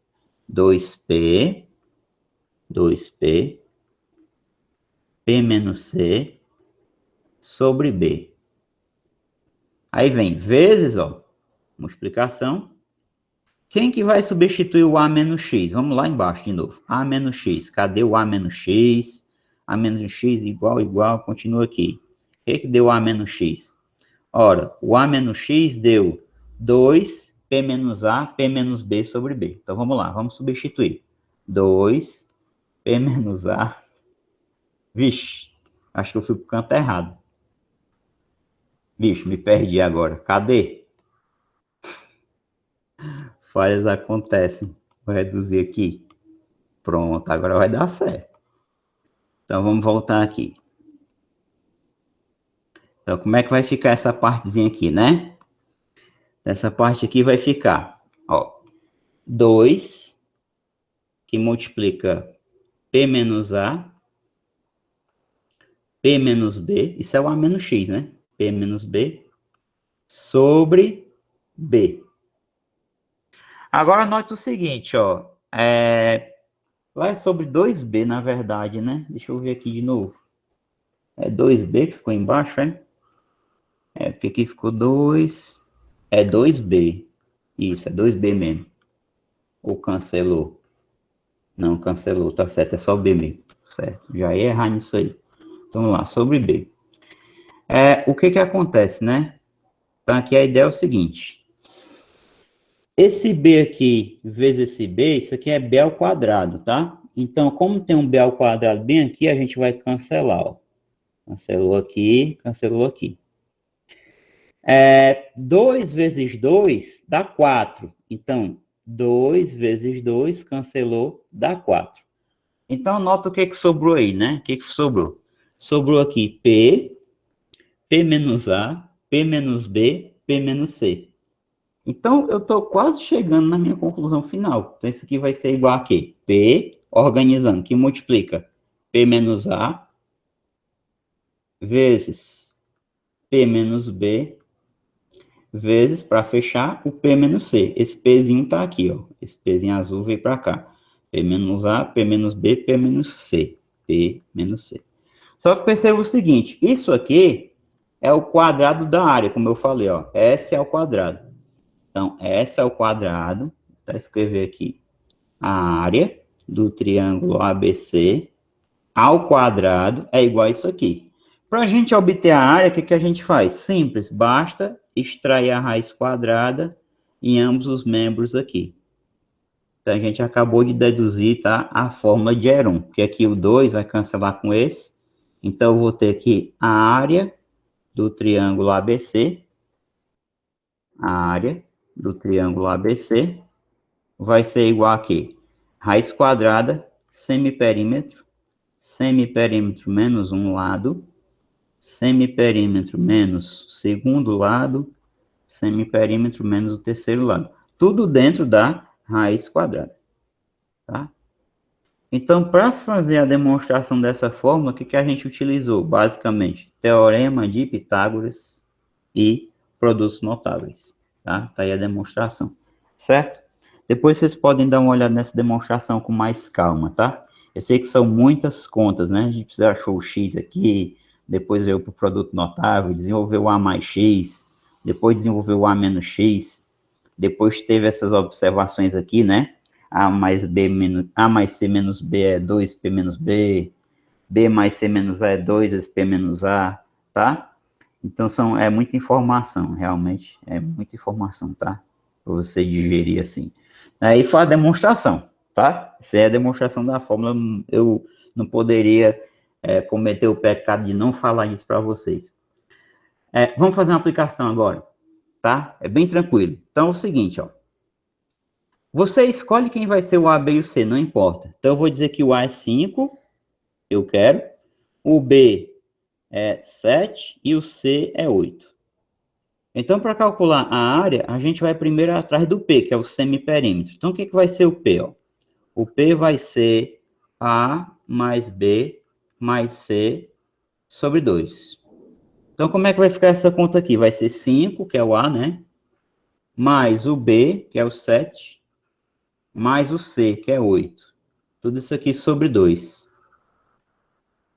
2P, P menos C sobre B. Aí vem vezes, ó, multiplicação. Quem que vai substituir o A menos X? Vamos lá embaixo de novo. A menos X. Cadê o A menos X? A menos X igual, continua aqui. O que deu A menos X? Ora, o A menos X deu 2, P menos A, P menos B sobre B. Então, vamos lá, vamos substituir. 2, P menos A. Vixe, acho que eu fui pro canto errado. Vixe, me perdi agora. Cadê? Falhas acontecem. Vou reduzir aqui. Pronto, agora vai dar certo. Então, vamos voltar aqui. Então, como é que vai ficar essa partezinha aqui, né? Essa parte aqui vai ficar, ó, 2, que multiplica P menos A, P menos B, isso é o A menos X, né? P menos B, sobre B. Agora, note o seguinte, ó, lá é sobre 2B, na verdade, né? Deixa eu ver aqui de novo. É 2B que ficou embaixo, é? É, porque aqui ficou 2, é 2B. Isso, é 2B mesmo. Ou cancelou? Não, cancelou, tá certo, é só B mesmo. Certo, já ia errar nisso aí. Então, vamos lá, sobre B. O que acontece, né? Então, aqui a ideia é o seguinte. Esse B aqui, vezes esse B, isso aqui é B ao quadrado, tá? Então, como tem um B ao quadrado bem aqui, a gente vai cancelar, ó. Cancelou aqui, cancelou aqui. 2 vezes 2 dá 4. Então, 2 vezes 2, cancelou, dá 4. Então, nota o que sobrou aí, né? O que sobrou? Sobrou aqui P, P menos A, P menos B, P menos C. Então, eu estou quase chegando na minha conclusão final. Então, isso aqui vai ser igual a quê? P, organizando, que multiplica P menos A, vezes P menos B, vezes, para fechar, o P menos C. Esse Pzinho está aqui, ó. Esse Pzinho azul veio para cá. P menos A, P menos B, P menos C. P menos C. Só que perceba o seguinte, isso aqui é o quadrado da área, como eu falei, ó. S ao quadrado. Então, S ao quadrado, tá escrever aqui, a área do triângulo ABC ao quadrado é igual a isso aqui. Para a gente obter a área, o que a gente faz? Simples, basta extrair a raiz quadrada em ambos os membros aqui. Então, a gente acabou de deduzir, tá, a fórmula de Heron, que aqui o 2 vai cancelar com esse. Então, eu vou ter aqui a área do triângulo ABC, a área do triângulo ABC vai ser igual a quê? Raiz quadrada, semiperímetro menos um lado, semiperímetro menos segundo lado, semiperímetro menos o terceiro lado. Tudo dentro da raiz quadrada, tá? Então, para fazer a demonstração dessa fórmula, o que a gente utilizou? Basicamente, teorema de Pitágoras e produtos notáveis, tá? Tá aí a demonstração, certo? Depois vocês podem dar uma olhada nessa demonstração com mais calma, tá? Eu sei que são muitas contas, né? A gente precisa achar o X aqui, depois veio para o produto notável, desenvolveu o A mais X, depois desenvolveu o A menos X, depois teve essas observações aqui, né? A mais B menos, A mais C menos B é 2P menos B, B mais C menos A é 2 vezes P menos A, tá? Então, é muita informação, realmente, é muita informação, tá? Para você digerir assim. Aí faz a demonstração, tá? Essa é a demonstração da fórmula, eu não poderia cometer o pecado de não falar isso para vocês. Vamos fazer uma aplicação agora, tá? É bem tranquilo. Então, é o seguinte, ó. Você escolhe quem vai ser o A, B e o C, não importa. Então, eu vou dizer que o A é 5, eu quero. O B é 7 e o C é 8. Então, para calcular a área, a gente vai primeiro atrás do P, que é o semiperímetro. Então, o que vai ser o P? Ó? O P vai ser A mais B mais C sobre 2. Então, como é que vai ficar essa conta aqui? Vai ser 5, que é o A, né? Mais o B, que é o 7, mais o C, que é 8. Tudo isso aqui sobre 2.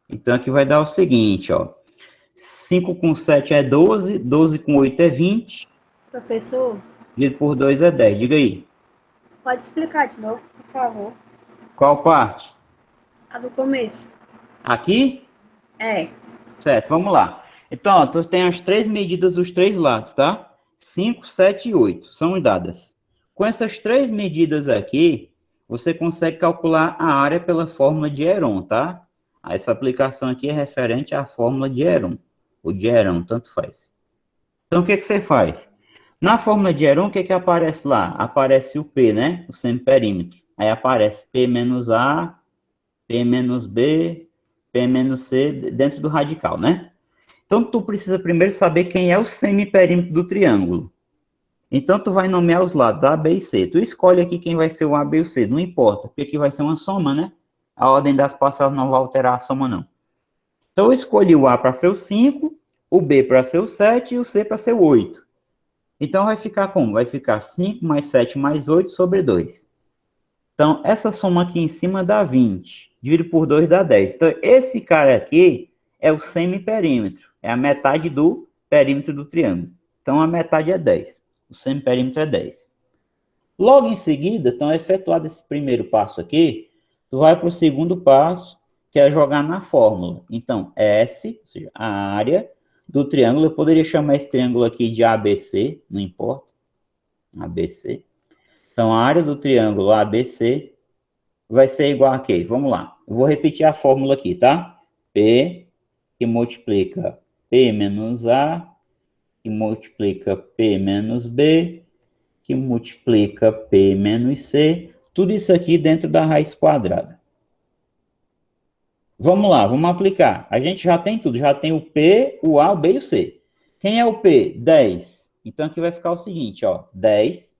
Então, aqui vai dar o seguinte, ó. 5 com 7 é 12, 12 com 8 é 20, Professor, dividido por 2 é 10. Diga aí. pode explicar de novo, por favor? Qual parte? A do começo. Aqui? É. Certo, vamos lá. Então, ó, tu tem as três medidas dos três lados, tá? 5, 7 e 8 são dadas. Com essas três medidas aqui, você consegue calcular a área pela fórmula de Heron, tá? Essa aplicação aqui é referente à fórmula de Heron. O de Heron, tanto faz. Então, o que que você faz? Na fórmula de Heron, o que que aparece lá? Aparece o P, né? O semiperímetro. Aí aparece P menos A, P menos B, P menos C dentro do radical, né? Então, tu precisa primeiro saber quem é o semiperímetro do triângulo. Então, tu vai nomear os lados A, B e C. Tu escolhe aqui quem vai ser o A, B e o C, não importa, porque aqui vai ser uma soma, né? A ordem das passadas não vai alterar a soma, não. Então, eu escolhi o A para ser o 5, o B para ser o 7 e o C para ser o 8. Então, vai ficar como? Vai ficar 5 mais 7 mais 8 sobre 2. Então, essa soma aqui em cima dá 20. Dividido por 2 dá 10. Então, esse cara aqui é o semiperímetro. É a metade do perímetro do triângulo. Então, a metade é 10. O semiperímetro é 10. Logo em seguida, então, efetuado esse primeiro passo aqui, tu vai para o segundo passo, que é jogar na fórmula. Então, S, ou seja, a área do triângulo, eu poderia chamar esse triângulo aqui de ABC, não importa, ABC. Então, a área do triângulo ABC vai ser igual a quê? Vamos lá. Eu vou repetir a fórmula aqui, tá? P, que multiplica P menos A, que multiplica P menos B, que multiplica P menos C. Tudo isso aqui dentro da raiz quadrada. Vamos lá, vamos aplicar. A gente já tem tudo. Já tem o P, o A, o B e o C. Quem é o P? 10. Então, aqui vai ficar o seguinte, ó. 10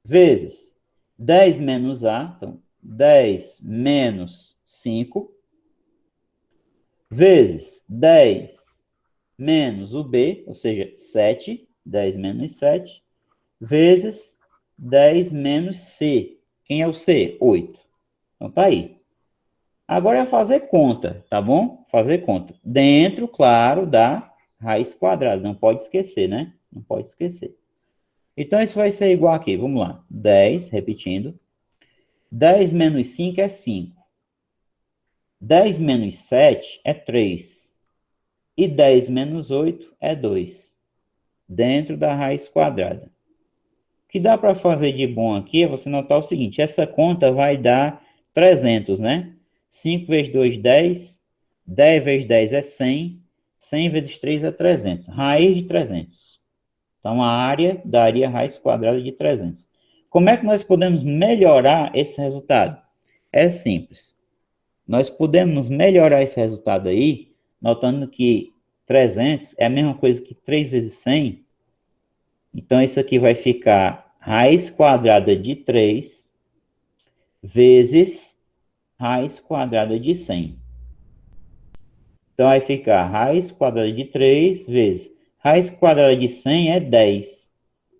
vezes 10 menos A. Então, 10 menos 5 vezes 10 menos o B, ou seja, 7, 10 menos 7, vezes 10 menos C. Quem é o C? 8. Então tá aí. Agora é fazer conta, tá bom? Fazer conta. Dentro, claro, da raiz quadrada. Não pode esquecer, né? Não pode esquecer. Então isso vai ser igual aqui. Vamos lá. 10, repetindo. 10 menos 5 é 5. 10 menos 7 é 3. E 10 menos 8 é 2. Dentro da raiz quadrada. O que dá para fazer de bom aqui é você notar o seguinte, essa conta vai dar 300, né? 5 vezes 2, 10. 10 vezes 10 é 100. 100 vezes 3 é 300. Raiz de 300. Então, a área daria raiz quadrada de 300. Como é que nós podemos melhorar esse resultado? É simples. Nós podemos melhorar esse resultado aí, notando que 300 é a mesma coisa que 3 vezes 100. Então, isso aqui vai ficar raiz quadrada de 3 vezes raiz quadrada de 100. Então, vai ficar raiz quadrada de 3 vezes raiz quadrada de 100 é 10.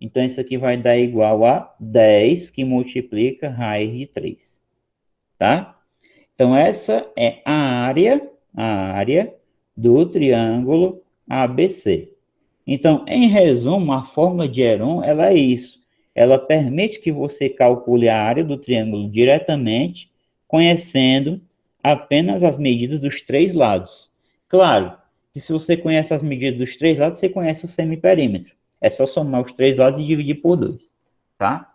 Então, isso aqui vai dar igual a 10, que multiplica raiz de 3. Tá? Então, essa é a área do triângulo ABC. Então, em resumo, a fórmula de Heron, ela é isso. Ela permite que você calcule a área do triângulo diretamente, conhecendo apenas as medidas dos três lados. Claro, que se você conhece as medidas dos três lados, você conhece o semiperímetro. É só somar os três lados e dividir por 2, tá?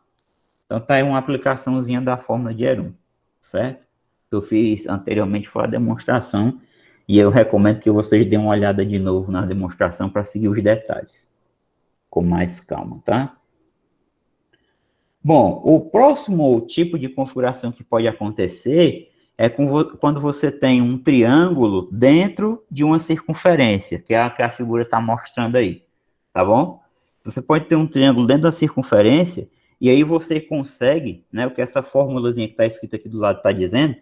Então, tá aí uma aplicaçãozinha da fórmula de Heron, certo? Eu fiz anteriormente foi a demonstração e eu recomendo que vocês deem uma olhada de novo na demonstração para seguir os detalhes com mais calma, tá? Bom, o próximo tipo de configuração que pode acontecer é quando você tem um triângulo dentro de uma circunferência, que é a que a figura está mostrando aí, tá bom? Você pode ter um triângulo dentro da circunferência e aí você consegue, né, o que essa formulazinha que está escrita aqui do lado está dizendo,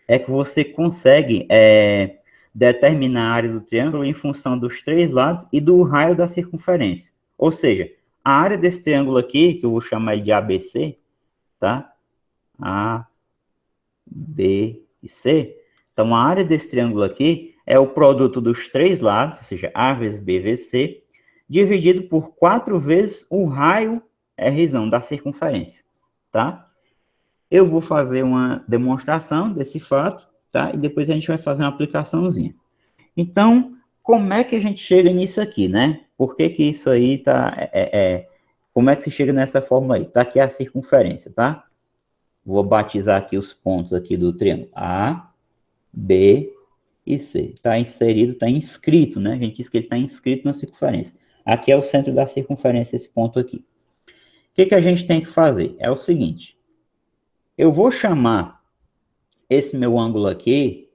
é que você consegue determina a área do triângulo em função dos três lados e do raio da circunferência. Ou seja, a área desse triângulo aqui, que eu vou chamar de ABC, tá? A, B e C. Então, a área desse triângulo aqui é o produto dos três lados, ou seja, A vezes B vezes C, dividido por 4 vezes o raio R da circunferência, tá? Eu vou fazer uma demonstração desse fato, tá? E depois a gente vai fazer uma aplicaçãozinha. Então, como é que a gente chega nisso aqui, né? Por que que isso aí tá... como é que se chega nessa fórmula aí? Tá aqui a circunferência, tá? Vou batizar aqui os pontos aqui do triângulo. A, B e C. Tá inserido, tá inscrito, né? A gente diz que ele tá inscrito na circunferência. Aqui é o centro da circunferência, esse ponto aqui. O que que a gente tem que fazer? É o seguinte. Eu vou chamar esse meu ângulo aqui,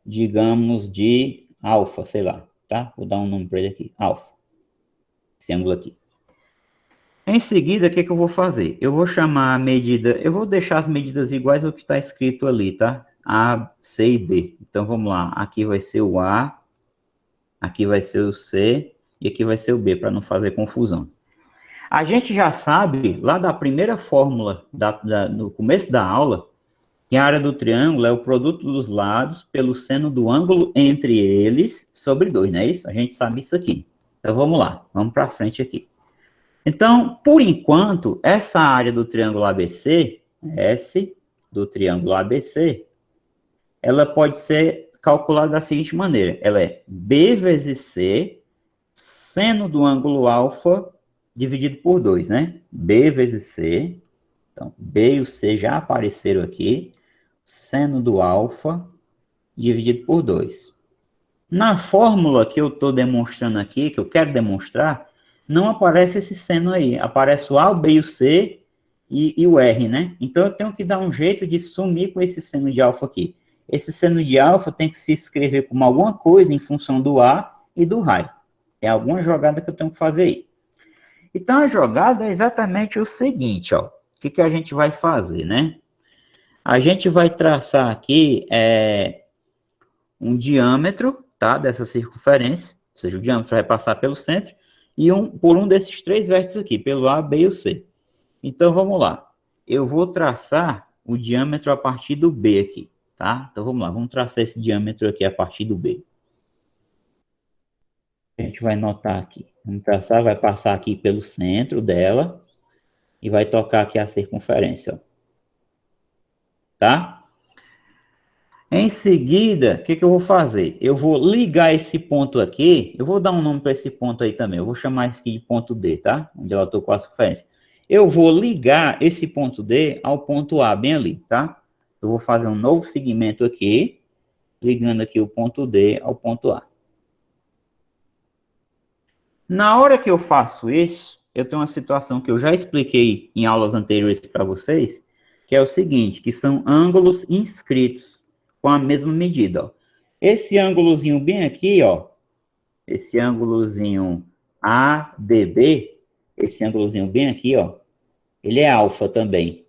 digamos, de alfa, sei lá, tá? Vou dar um nome para ele aqui, alfa. Esse ângulo aqui. Em seguida, o que que eu vou fazer? Eu vou chamar a medida, eu vou deixar as medidas iguais ao que está escrito ali, tá? A, C e B. Então, vamos lá. Aqui vai ser o A, aqui vai ser o C e aqui vai ser o B, para não fazer confusão. A gente já sabe, lá da primeira fórmula, no começo da aula, que a área do triângulo é o produto dos lados pelo seno do ângulo entre eles sobre 2, não é isso? A gente sabe isso aqui. Então, vamos lá. Vamos para frente aqui. Então, por enquanto, essa área do triângulo ABC, S do triângulo ABC, ela pode ser calculada da seguinte maneira. Ela é B vezes C, seno do ângulo alfa, dividido por 2, né? B vezes C. Então, B e o C já apareceram aqui. Seno do alfa, dividido por 2. Na fórmula que eu estou demonstrando aqui, que eu quero demonstrar, não aparece esse seno aí. Aparece o A, o B e o C e o R, né? Então, eu tenho que dar um jeito de sumir com esse seno de alfa aqui. Esse seno de alfa tem que se escrever como alguma coisa em função do A e do raio. É alguma jogada que eu tenho que fazer aí. Então, a jogada é exatamente o seguinte, ó. O que que a gente vai fazer, né? A gente vai traçar aqui um diâmetro, tá? Dessa circunferência. Ou seja, o diâmetro vai passar pelo centro e por um desses três vértices aqui, pelo A, B e o C. Então, vamos lá. Eu vou traçar o diâmetro a partir do B aqui, tá? Então, vamos lá. Vamos traçar esse diâmetro aqui a partir do B. A gente vai notar aqui. Vamos traçar, vai passar aqui pelo centro dela e vai tocar aqui a circunferência, ó. Tá? Em seguida, o que que eu vou fazer? Eu vou ligar esse ponto aqui, eu vou dar um nome para esse ponto aí também, eu vou chamar esse aqui de ponto D, tá? Onde ela tocou a circunferência. Eu vou ligar esse ponto D ao ponto A, bem ali, tá? Eu vou fazer um novo segmento aqui, ligando aqui o ponto D ao ponto A. Na hora que eu faço isso, eu tenho uma situação que eu já expliquei em aulas anteriores para vocês, que é o seguinte, que são ângulos inscritos com a mesma medida, ó. Esse ângulozinho bem aqui, ó, esse ângulozinho ADB, esse ângulozinho bem aqui, ó, ele é alfa também.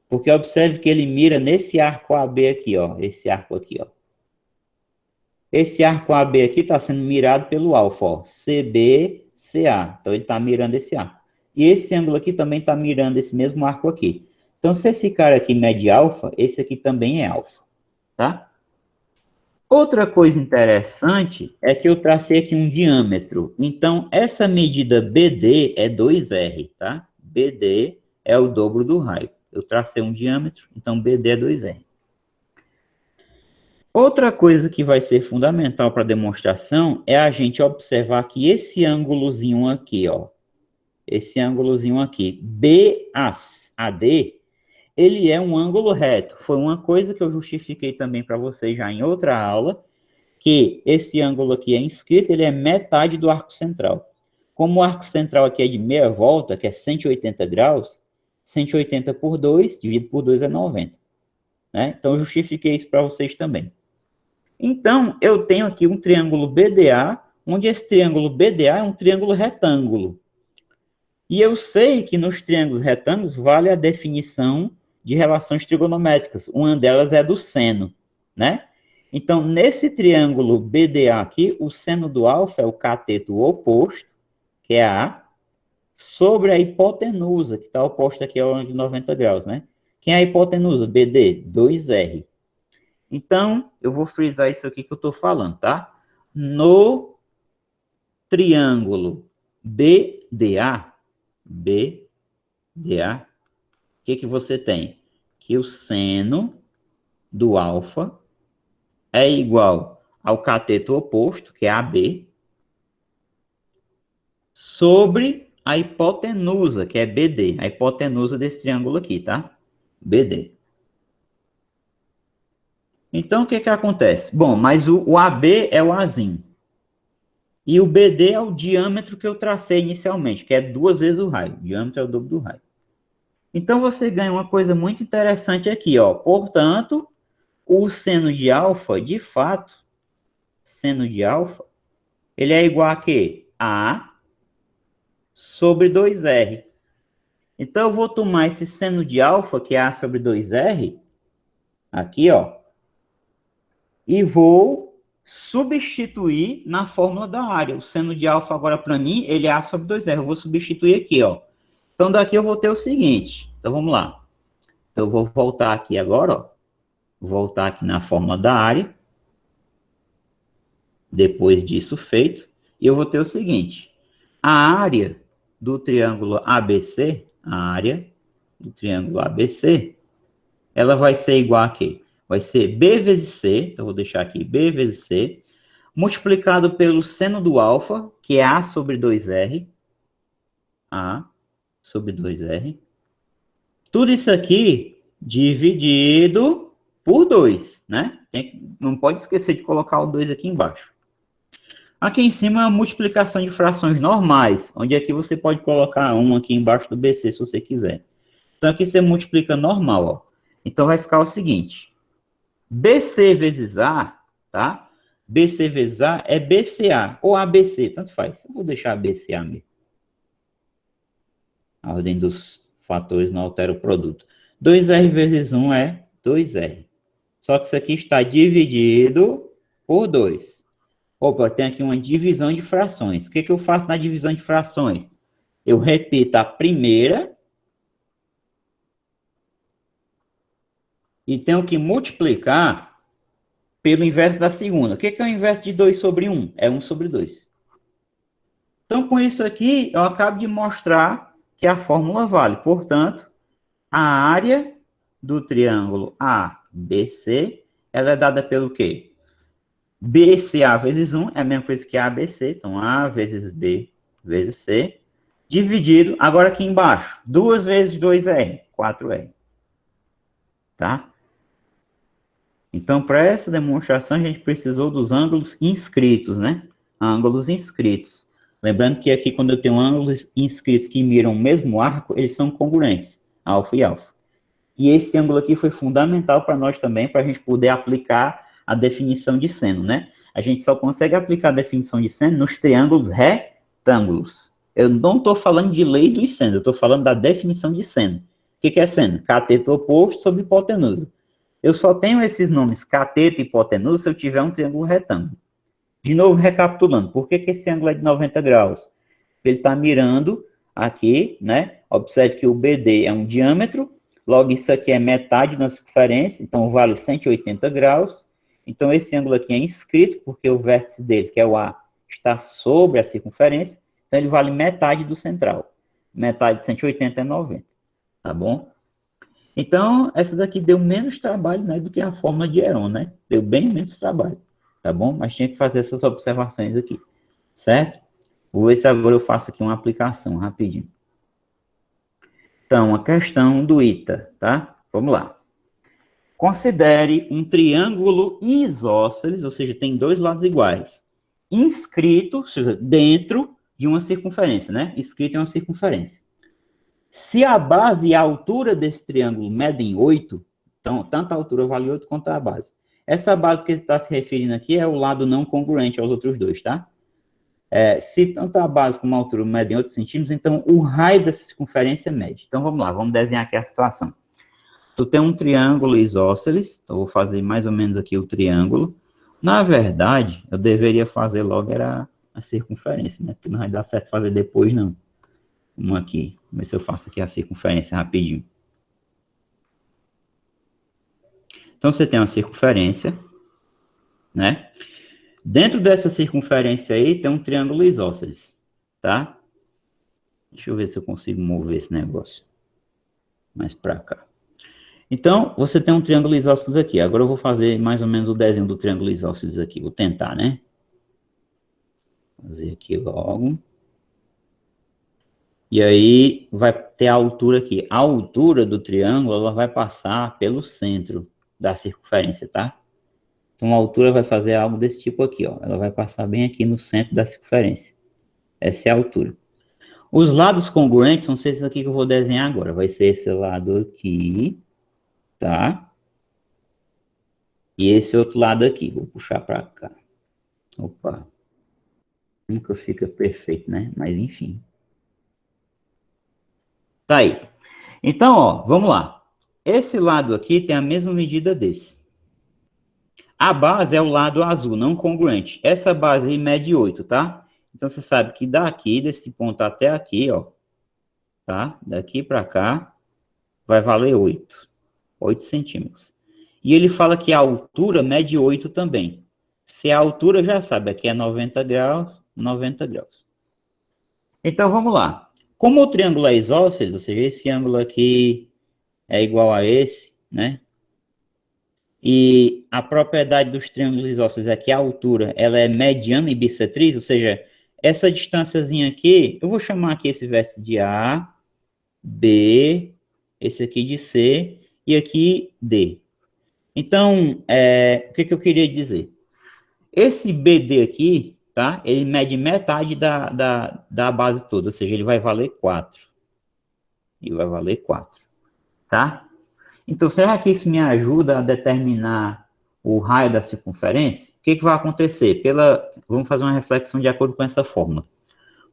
Porque observe que ele mira nesse arco AB aqui, ó, esse arco aqui, ó. Esse arco AB aqui está sendo mirado pelo alfa, ó, CBCA. Então, ele está mirando esse arco. E esse ângulo aqui também está mirando esse mesmo arco aqui. Então, se esse cara aqui mede alfa, esse aqui também é alfa, tá? Outra coisa interessante é que eu tracei aqui um diâmetro. Então, essa medida BD é 2R, tá? BD é o dobro do raio. Eu tracei um diâmetro, então BD é 2R. Outra coisa que vai ser fundamental para a demonstração é a gente observar que esse ângulozinho aqui, ó, esse ângulozinho aqui, BAD, ele é um ângulo reto. Foi uma coisa que eu justifiquei também para vocês já em outra aula, que esse ângulo aqui é inscrito, ele é metade do arco central. Como o arco central aqui é de meia volta, que é 180 graus, 180 por 2, dividido por 2 é 90. Né? Então, eu justifiquei isso para vocês também. Então, eu tenho aqui um triângulo BDA, onde esse triângulo BDA é um triângulo retângulo. E eu sei que nos triângulos retângulos vale a definição de relações trigonométricas. Uma delas é do seno, né? Então, nesse triângulo BDA aqui, o seno do alfa é o cateto oposto, que é A, sobre a hipotenusa, que está oposta aqui ao ângulo de 90 graus, né? Quem é a hipotenusa? BD, 2R. Então, eu vou frisar isso aqui que eu estou falando, tá? No triângulo BDA, o que você tem? Que o seno do alfa é igual ao cateto oposto, que é AB, sobre a hipotenusa, que é BD, a hipotenusa desse triângulo aqui, tá? BD. Então, o que acontece? Bom, mas o AB é o Azinho. E o BD é o diâmetro que eu tracei inicialmente, que é 2 vezes o raio. O diâmetro é o dobro do raio. Então, você ganha uma coisa muito interessante aqui, ó. Portanto, o seno de alfa, de fato, seno de alfa, ele é igual a quê? A sobre 2R. Então, eu vou tomar esse seno de alfa, que é A sobre 2R, aqui, ó, e vou substituir na fórmula da área. O seno de alfa agora, para mim, ele é A sobre 2R. Eu vou substituir aqui, ó. Então, daqui eu vou ter o seguinte. Então, vamos lá. Então, eu vou voltar aqui agora, ó. Voltar aqui na fórmula da área. Depois disso feito. E eu vou ter o seguinte. A área do triângulo ABC, ela vai ser igual a quê? Vai ser B vezes C, então vou deixar aqui B vezes C, multiplicado pelo seno do alfa, que é A sobre 2R. A sobre 2R. Tudo isso aqui dividido por 2, né? Não pode esquecer de colocar o 2 aqui embaixo. Aqui em cima é a multiplicação de frações normais, onde aqui você pode colocar 1 aqui embaixo do BC, se você quiser. Então aqui você multiplica normal, ó. Então vai ficar o seguinte. BC vezes A, tá? BC vezes A é BCA, ou ABC, tanto faz. Eu vou deixar BCA mesmo. A ordem dos fatores não altera o produto. 2R vezes 1 é 2R. Só que isso aqui está dividido por 2. Opa, tem aqui uma divisão de frações. O que eu faço na divisão de frações? Eu repito a primeira e tenho que multiplicar pelo inverso da segunda. O que é o inverso de 2 sobre 1? É 1 sobre 2. Então, com isso aqui, eu acabo de mostrar que a fórmula vale. Portanto, a área do triângulo ABC, ela é dada pelo quê? BCA vezes 1 é a mesma coisa que ABC. Então, A vezes B vezes C, dividido, agora aqui embaixo, 2 vezes 2R, 4R. Tá? Então, para essa demonstração, a gente precisou dos ângulos inscritos, né? Ângulos inscritos. Lembrando que aqui, quando eu tenho ângulos inscritos que miram o mesmo arco, eles são congruentes, alfa e alfa. E esse ângulo aqui foi fundamental para nós também, para a gente poder aplicar a definição de seno, né? A gente só consegue aplicar a definição de seno nos triângulos retângulos. Eu não estou falando de lei dos senos, eu estou falando da definição de seno. O que é seno? Cateto oposto sobre hipotenusa. Eu só tenho esses nomes, cateto e hipotenusa, se eu tiver um triângulo retângulo. De novo, recapitulando, por que esse ângulo é de 90 graus? Ele está mirando aqui, né? Observe que o BD é um diâmetro, logo isso aqui é metade da circunferência, então vale 180 graus. Então esse ângulo aqui é inscrito, porque o vértice dele, que é o A, está sobre a circunferência, então ele vale metade do central. Metade de 180 é 90, tá bom? Então, essa daqui deu menos trabalho, né, do que a fórmula de Heron, né? Deu bem menos trabalho, tá bom? Mas tinha que fazer essas observações aqui, certo? Vou ver se agora eu faço aqui uma aplicação rapidinho. Então, a questão do ITA, tá? Vamos lá. Considere um triângulo isósceles, ou seja, tem dois lados iguais, inscrito, ou seja, dentro de uma circunferência, né? Inscrito em uma circunferência. Se a base e a altura desse triângulo medem 8, então, tanto a altura vale 8 quanto a base. Essa base que ele está se referindo aqui é o lado não congruente aos outros dois, tá? Se tanto a base como a altura medem 8 centímetros, então o raio dessa circunferência mede. Então, vamos lá, vamos desenhar aqui a situação. Tu tem um triângulo isósceles, então vou fazer mais ou menos aqui o triângulo. Na verdade, eu deveria fazer logo era a circunferência, né? Porque não vai dar certo fazer depois, não. Vamos aqui. Vamos ver se eu faço aqui a circunferência rapidinho. Então, você tem uma circunferência, né? Dentro dessa circunferência aí, tem um triângulo isósceles, tá? Deixa eu ver se eu consigo mover esse negócio mais para cá. Então, você tem um triângulo isósceles aqui. Agora eu vou fazer mais ou menos o desenho do triângulo isósceles aqui. Vou tentar, né? Fazer aqui logo. E aí vai ter a altura aqui. A altura do triângulo, ela vai passar pelo centro da circunferência, tá? Então a altura vai fazer algo desse tipo aqui, ó. Ela vai passar bem aqui no centro da circunferência. Essa é a altura. Os lados congruentes vão ser esses aqui que eu vou desenhar agora. Vai ser esse lado aqui, tá? E esse outro lado aqui. Vou puxar para cá. Opa. Nunca fica perfeito, né? Mas enfim. Tá aí. Então, ó, vamos lá. Esse lado aqui tem a mesma medida desse. A base é o lado azul, não congruente. Essa base aí mede 8, tá? Então, você sabe que daqui, desse ponto até aqui, ó, tá? Daqui para cá, vai valer 8. 8 centímetros. E ele fala que a altura mede 8 também. Se a altura, já sabe, aqui é 90 graus, 90 graus. Então, vamos lá. Como o triângulo é isósceles, ou seja, esse ângulo aqui é igual a esse, né? E a propriedade dos triângulos isósceles é que a altura ela é mediana e bissetriz, ou seja, essa distânciazinha aqui, eu vou chamar aqui esse vértice de A, B, esse aqui de C e aqui D. Então, o que eu queria dizer? Esse BD aqui, tá? Ele mede metade da base toda, ou seja, ele vai valer 4. Ele vai valer 4, tá? Então, será que isso me ajuda a determinar o raio da circunferência? O que vai acontecer? Vamos fazer uma reflexão de acordo com essa fórmula.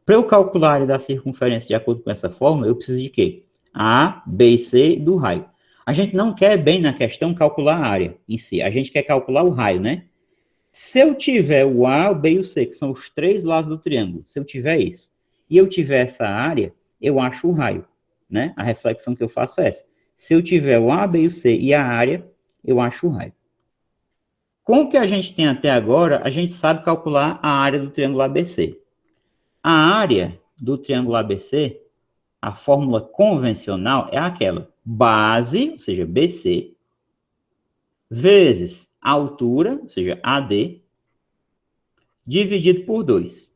Para eu calcular a área da circunferência de acordo com essa fórmula, eu preciso de quê? A, B e C do raio. A gente não quer bem na questão calcular a área em si, a gente quer calcular o raio, né? Se eu tiver o A, o B e o C, que são os 3 lados do triângulo, se eu tiver isso, e eu tiver essa área, eu acho o raio, né? A reflexão que eu faço é essa. Se eu tiver o A, B e o C e a área, eu acho o raio. Com o que a gente tem até agora, a gente sabe calcular a área do triângulo ABC. A área do triângulo ABC, a fórmula convencional é aquela base, ou seja, BC, vezes a altura, ou seja, AD, dividido por 2.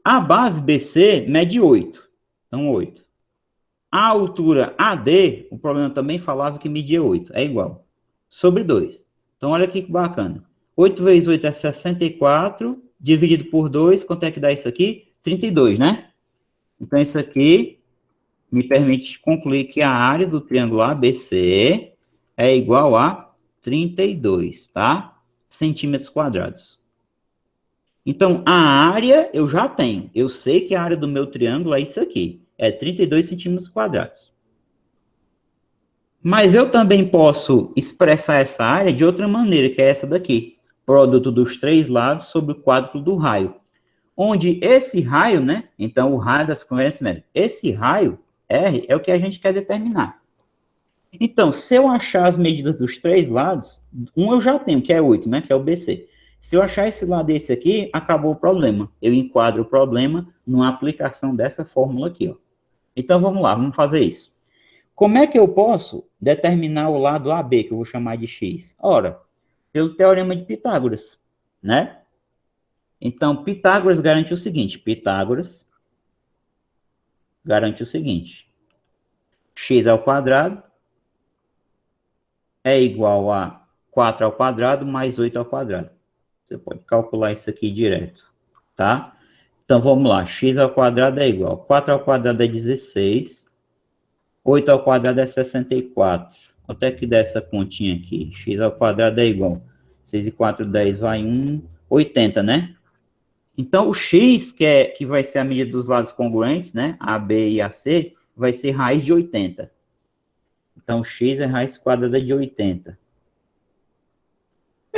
A base BC mede 8. Então, 8. A altura AD, o problema também falava que media 8. É igual. Sobre 2. Então, olha aqui que bacana. 8 vezes 8 é 64. Dividido por 2, quanto é que dá isso aqui? 32, né? Então, isso aqui me permite concluir que a área do triângulo ABC é igual a 32, tá? Centímetros quadrados. Então, a área eu já tenho. Eu sei que a área do meu triângulo é isso aqui. É 32 centímetros quadrados. Mas eu também posso expressar essa área de outra maneira, que é essa daqui. Produto dos 3 lados sobre o quádruplo do raio. Onde esse raio, né? Então, o raio das circunferência métrica. Esse raio, R, é o que a gente quer determinar. Então, se eu achar as medidas dos 3 lados, um eu já tenho, que é 8, né? Que é o BC. Se eu achar esse lado desse aqui, acabou o problema. Eu enquadro o problema numa aplicação dessa fórmula aqui, ó. Então, vamos lá, vamos fazer isso. Como é que eu posso determinar o lado AB, que eu vou chamar de X? Ora, pelo Teorema de Pitágoras, né? Então, Pitágoras garante o seguinte, x ao quadrado é igual a 4 ao quadrado mais 8 ao quadrado. Você pode calcular isso aqui direto, tá? Então, vamos lá. X ao quadrado é igual. 4 ao quadrado é 16. 8 ao quadrado é 64. Quanto é que dá essa continha aqui? X ao quadrado é igual. 6 e 4, 10, vai 1. 80, né? Então, o x, que vai ser a medida dos lados congruentes, né? A, B e a C, vai ser raiz de 80. Então, x é raiz quadrada de 80.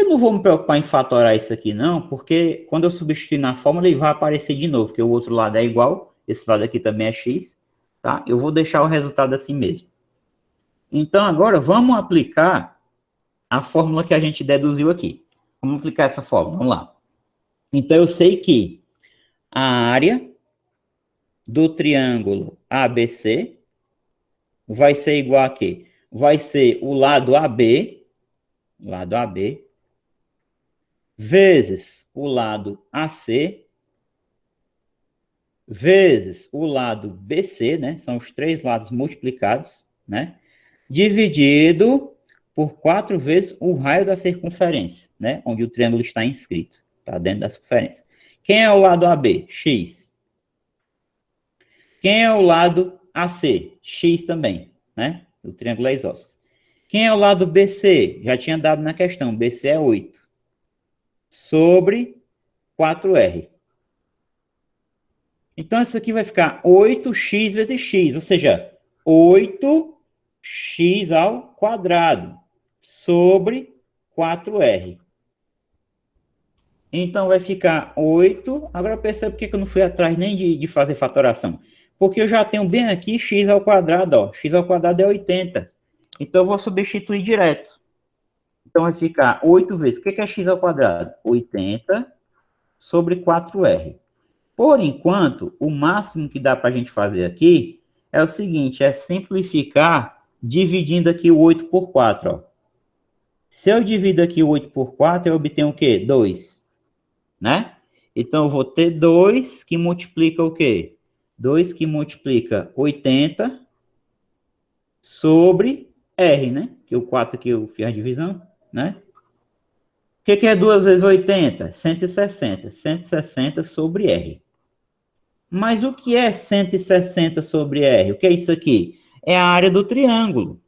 Eu não vou me preocupar em fatorar isso aqui, não, porque quando eu substituir na fórmula, ele vai aparecer de novo, porque o outro lado é igual, esse lado aqui também é x, tá? Eu vou deixar o resultado assim mesmo. Então, agora, vamos aplicar a fórmula que a gente deduziu aqui. Vamos aplicar essa fórmula, vamos lá. Então, eu sei que a área do triângulo ABC vai ser igual a quê? Vai ser o lado AB, vezes o lado AC, vezes o lado BC, né? São os três lados multiplicados, né? Dividido por 4 vezes o raio da circunferência, né? Onde o triângulo está inscrito, tá dentro da circunferência. Quem é o lado AB? X. Quem é o lado AC? X também, né? O triângulo é isósceles. Quem é o lado BC? Já tinha dado na questão, BC é 8. Sobre 4R. Então, isso aqui vai ficar 8x vezes x, ou seja, 8x ao quadrado sobre 4R. Então, vai ficar 8. Agora, percebe por que eu não fui atrás nem de fazer fatoração. Porque eu já tenho bem aqui x ao quadrado, ó. X ao quadrado é 80. Então, eu vou substituir direto. Então, vai ficar 8 vezes. O que é x ao quadrado? 80 sobre 4R. Por enquanto, o máximo que dá para a gente fazer aqui é o seguinte, é simplificar dividindo aqui o 8 por 4. Ó. Se eu divido aqui o 8 por 4, eu obtenho o quê? 2. Né? Então, eu vou ter 2 que multiplica o quê? 2 que multiplica 80 sobre R, né? Que o 4 aqui eu fiz a divisão, né? O que é 2 vezes 80? 160. 160 sobre R. Mas o que é 160 sobre R? O que é isso aqui? É a área do triângulo.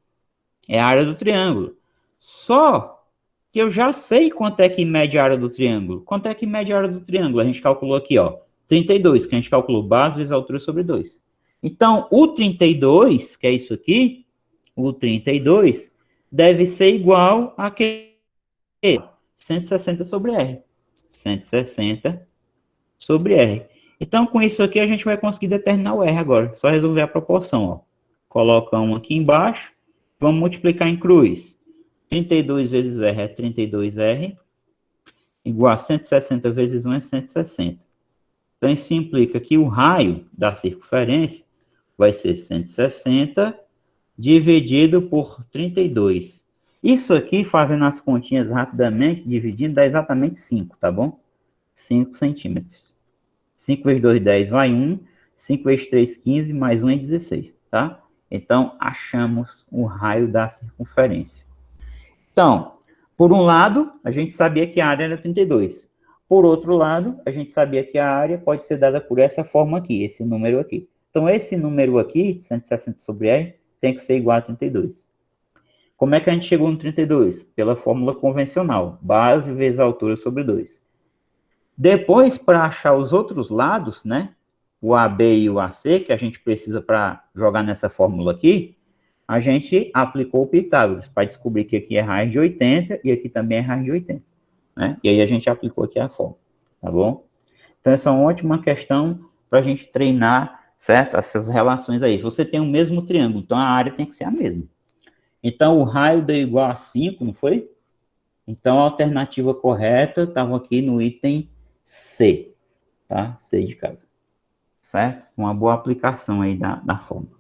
É a área do triângulo. Só que eu já sei quanto é que mede a área do triângulo. Quanto é que mede a área do triângulo? A gente calculou aqui, ó. 32, que a gente calculou base vezes altura sobre 2. Então, o 32, que é isso aqui, o 32 deve ser igual a que 160 sobre R. 160 sobre R. Então, com isso aqui, a gente vai conseguir determinar o R agora. Só resolver a proporção, ó. Coloca 1 aqui embaixo. Vamos multiplicar em cruz. 32 vezes R é 32R. Igual a 160 vezes 1 é 160. Então, isso implica que o raio da circunferência vai ser 160 dividido por 32. Isso aqui, fazendo as continhas rapidamente, dividindo, dá exatamente 5, tá bom? 5 centímetros. 5 vezes 2, 10, vai 1. 5 vezes 3, 15, mais 1 é 16, tá? Então, achamos o raio da circunferência. Então, por um lado, a gente sabia que a área era 32. Por outro lado, a gente sabia que a área pode ser dada por essa forma aqui, esse número aqui. Então, esse número aqui, 160 sobre R, tem que ser igual a 32. Como é que a gente chegou no 32? Pela fórmula convencional, base vezes altura sobre 2. Depois, para achar os outros lados, né, o AB e o AC, que a gente precisa para jogar nessa fórmula aqui, a gente aplicou o Pitágoras, para descobrir que aqui é raiz de 80 e aqui também é raiz de 80. Né? E aí a gente aplicou aqui a fórmula, tá bom? Então, essa é uma ótima questão para a gente treinar, certo? Essas relações aí. Você tem o mesmo triângulo, então a área tem que ser a mesma. Então, o raio deu igual a 5, não foi? Então, a alternativa correta estava aqui no item C, tá? C de casa, certo? Uma boa aplicação aí da fórmula.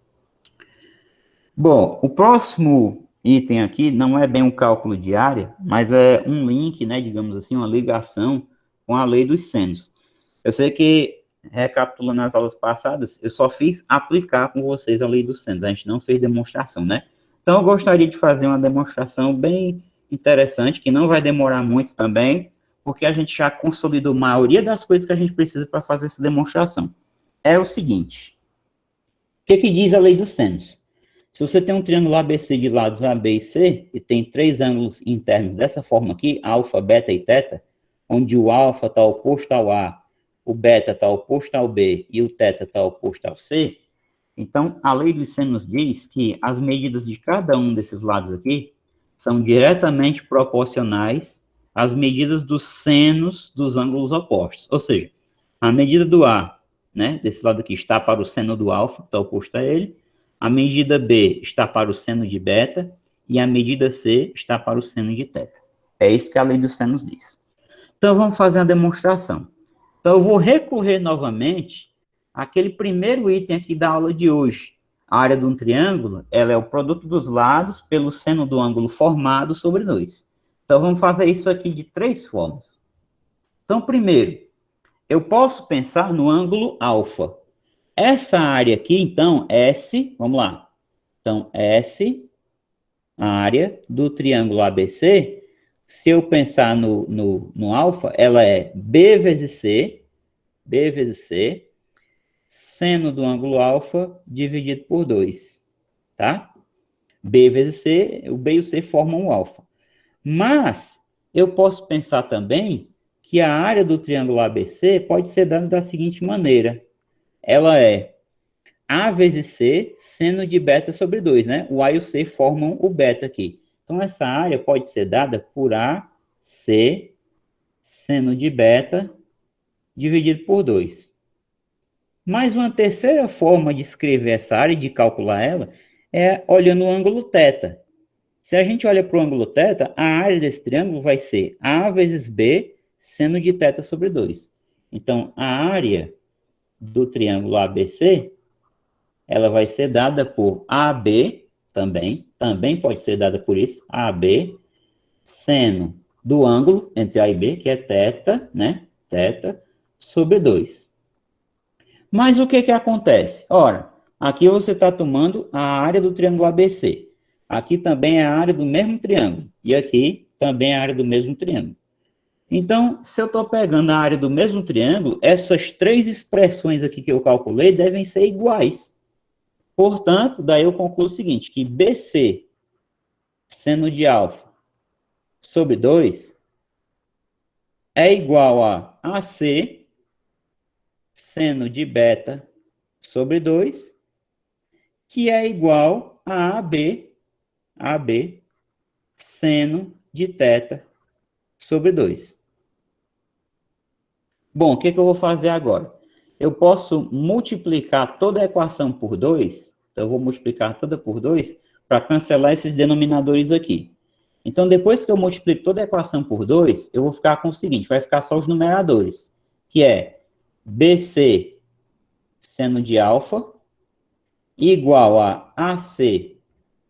Bom, o próximo item aqui não é bem um cálculo de área, mas é um link, né, digamos assim, uma ligação com a lei dos senos. Eu sei que, recapitulando as aulas passadas, eu só fiz aplicar com vocês a lei dos senos, a gente não fez demonstração, né? Então, eu gostaria de fazer uma demonstração bem interessante, que não vai demorar muito também, porque a gente já consolidou a maioria das coisas que a gente precisa para fazer essa demonstração. É o seguinte, o que diz a lei dos senos? Se você tem um triângulo ABC de lados A, B e C, e tem 3 ângulos internos dessa forma aqui, alfa, beta e teta, onde o alfa está oposto ao A, o beta está oposto ao B e o teta está oposto ao C, então a lei dos senos diz que as medidas de cada um desses lados aqui são diretamente proporcionais as medidas dos senos dos ângulos opostos. Ou seja, a medida do A, né, desse lado aqui, está para o seno do alfa, que está oposto a ele. A medida B está para o seno de beta. E a medida C está para o seno de teta. É isso que a lei dos senos diz. Então, vamos fazer a demonstração. Então, eu vou recorrer novamente àquele primeiro item aqui da aula de hoje. A área de um triângulo, ela é o produto dos lados pelo seno do ângulo formado sobre 2. Então, vamos fazer isso aqui de 3 formas. Então, primeiro, eu posso pensar no ângulo alfa. Essa área aqui, então, S, vamos lá. Então, S, a área do triângulo ABC, se eu pensar no alfa, ela é B vezes C, seno do ângulo alfa dividido por 2, tá? B vezes C, o B e o C formam o alfa. Mas eu posso pensar também que a área do triângulo ABC pode ser dada da seguinte maneira. Ela é A vezes C, seno de beta sobre 2, né? O A e o C formam o beta aqui. Então, essa área pode ser dada por AC, seno de beta, dividido por 2. Mas uma terceira forma de escrever essa área, de calcular ela, é olhando o ângulo θ. Se a gente olha para o ângulo θ, a área desse triângulo vai ser A vezes B, seno de θ sobre 2. Então, a área do triângulo ABC, ela vai ser dada por AB, também pode ser dada por isso, AB, seno do ângulo entre A e B, que é θ, né? θ, sobre 2. Mas o que acontece? Ora, aqui você está tomando a área do triângulo ABC. Aqui também é a área do mesmo triângulo. E aqui também é a área do mesmo triângulo. Então, se eu estou pegando a área do mesmo triângulo, essas 3 expressões aqui que eu calculei devem ser iguais. Portanto, daí eu concluo o seguinte, que BC, seno de alfa, sobre 2, é igual a AC, seno de beta, sobre 2, que é igual a AB, seno de θ, sobre 2. Bom, o que eu vou fazer agora? Eu posso multiplicar toda a equação por 2, então eu vou multiplicar toda por 2, para cancelar esses denominadores aqui. Então, depois que eu multiplico toda a equação por 2, eu vou ficar com o seguinte, vai ficar só os numeradores, que é BC, seno de alfa, igual a AC,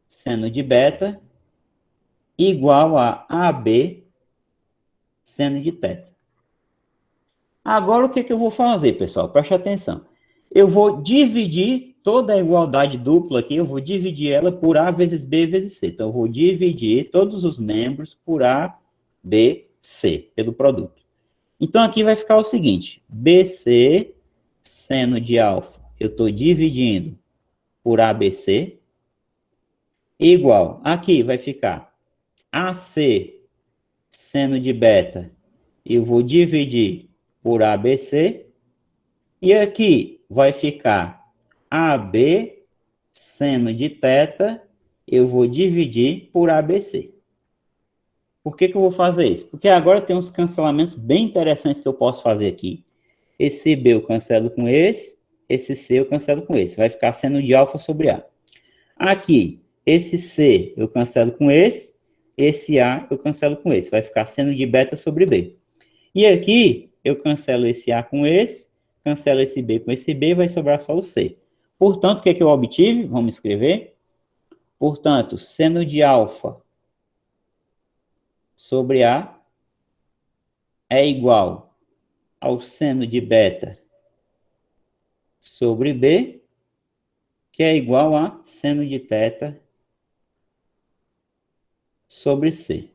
seno de beta, igual a AB, seno de θ. Agora, o que eu vou fazer, pessoal? Preste atenção. Eu vou dividir toda a igualdade dupla aqui, eu vou dividir ela por A vezes B vezes C. Então, eu vou dividir todos os membros por A, B, C, pelo produto. Então, aqui vai ficar o seguinte, BC, seno de alfa, eu estou dividindo por ABC, igual, aqui vai ficar AC, seno de beta, eu vou dividir por ABC, e aqui vai ficar AB, seno de θ, eu vou dividir por ABC. Por que eu vou fazer isso? Porque agora tem uns cancelamentos bem interessantes que eu posso fazer aqui. Esse B eu cancelo com esse C eu cancelo com esse. Vai ficar seno de alfa sobre A. Aqui, esse C eu cancelo com esse A eu cancelo com esse. Vai ficar seno de beta sobre B. E aqui, eu cancelo esse A com esse, cancelo esse B com esse B, vai sobrar só o C. Portanto, o que eu obtive? Vamos escrever. Portanto, seno de alfa sobre A é igual ao seno de beta sobre B, que é igual a seno de θ sobre C.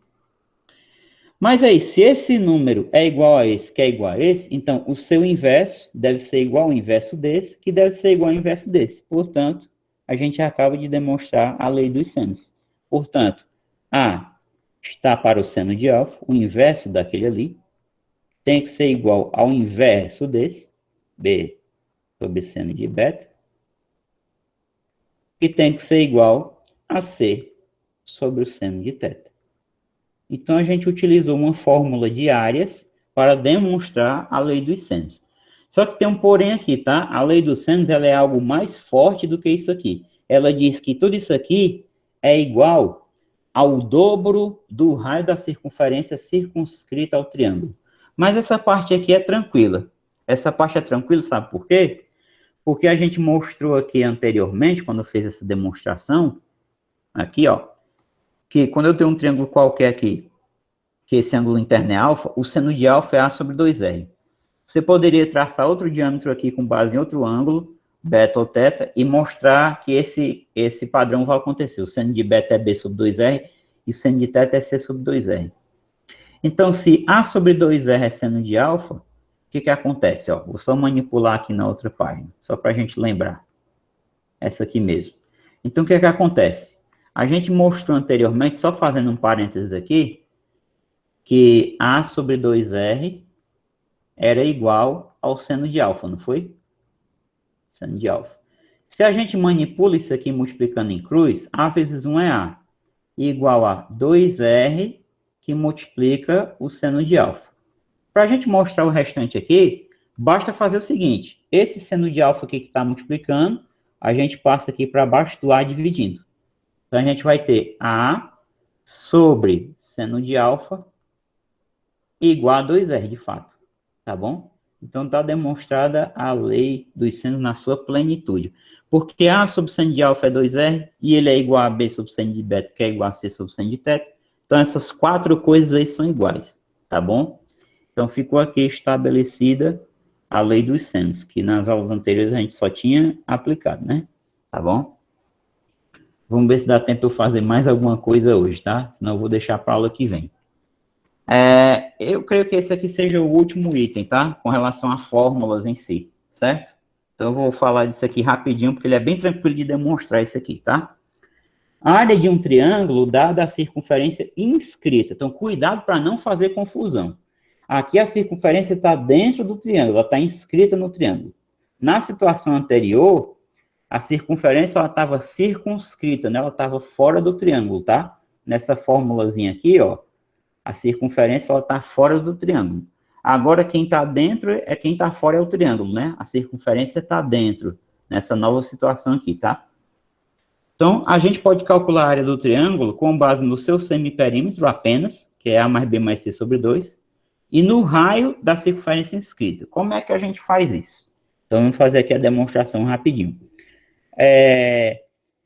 Mas aí, se esse número é igual a esse, que é igual a esse, então o seu inverso deve ser igual ao inverso desse, que deve ser igual ao inverso desse. Portanto, a gente acaba de demonstrar a lei dos senos. Portanto, A está para o seno de alfa, o inverso daquele ali, tem que ser igual ao inverso desse, B sobre seno de beta, e tem que ser igual a C sobre o seno de θ. Então, a gente utilizou uma fórmula de áreas para demonstrar a lei dos senos. Só que tem um porém aqui, tá? A lei dos senos, ela é algo mais forte do que isso aqui. Ela diz que tudo isso aqui é igual ao dobro do raio da circunferência circunscrita ao triângulo. Mas essa parte aqui é tranquila. Essa parte é tranquila, sabe por quê? Porque a gente mostrou aqui anteriormente, quando fez essa demonstração, aqui, ó, que quando eu tenho um triângulo qualquer aqui, que esse ângulo interno é alfa, o seno de alfa é A sobre 2R. Você poderia traçar outro diâmetro aqui com base em outro ângulo, beta ou teta, e mostrar que esse padrão vai acontecer. O seno de beta é B sobre 2R e o seno de teta é C sobre 2R. Então, se A sobre 2R é seno de alfa, o que acontece? Ó, vou só manipular aqui na outra página, só para a gente lembrar. Essa aqui mesmo. Então, o que acontece? A gente mostrou anteriormente, só fazendo um parênteses aqui, que A sobre 2R era igual ao seno de alfa, não foi? Seno de alfa. Se a gente manipula isso aqui multiplicando em cruz, A vezes 1 é A, igual a 2R, que multiplica o seno de alfa. Para a gente mostrar o restante aqui, basta fazer o seguinte, esse seno de alfa aqui que está multiplicando, a gente passa aqui para baixo do A dividindo. Então, a gente vai ter A sobre seno de alfa igual a 2R, de fato. Tá bom? Então, está demonstrada a lei dos senos na sua plenitude. Porque A sobre seno de alfa é 2R, e ele é igual a B sobre seno de beta, que é igual a C sobre seno de teta. Então, essas quatro coisas aí são iguais. Tá bom? Então, ficou aqui estabelecida a lei dos senos, que nas aulas anteriores a gente só tinha aplicado, né? Tá bom? Vamos ver se dá tempo de eu fazer mais alguma coisa hoje, tá? Senão eu vou deixar para a aula que vem. Eu creio que esse aqui seja o último item, tá? Com relação a fórmulas em si, certo? Então eu vou falar disso aqui rapidinho, porque ele é bem tranquilo de demonstrar isso aqui, tá? A área de um triângulo dada a circunferência inscrita. Então, cuidado para não fazer confusão. Aqui a circunferência está dentro do triângulo, ela está inscrita no triângulo. Na situação anterior, a circunferência ela estava circunscrita, né? Ela estava fora do triângulo, tá? Nessa formulazinha aqui, ó, a circunferência ela está fora do triângulo. Agora, quem está dentro é quem está fora é o triângulo, né? A circunferência está dentro, nessa nova situação aqui, tá? Então, a gente pode calcular a área do triângulo com base no seu semiperímetro apenas, que é A mais B mais C sobre 2, e no raio da circunferência inscrita. Como é que a gente faz isso? Então, vamos fazer aqui a demonstração rapidinho.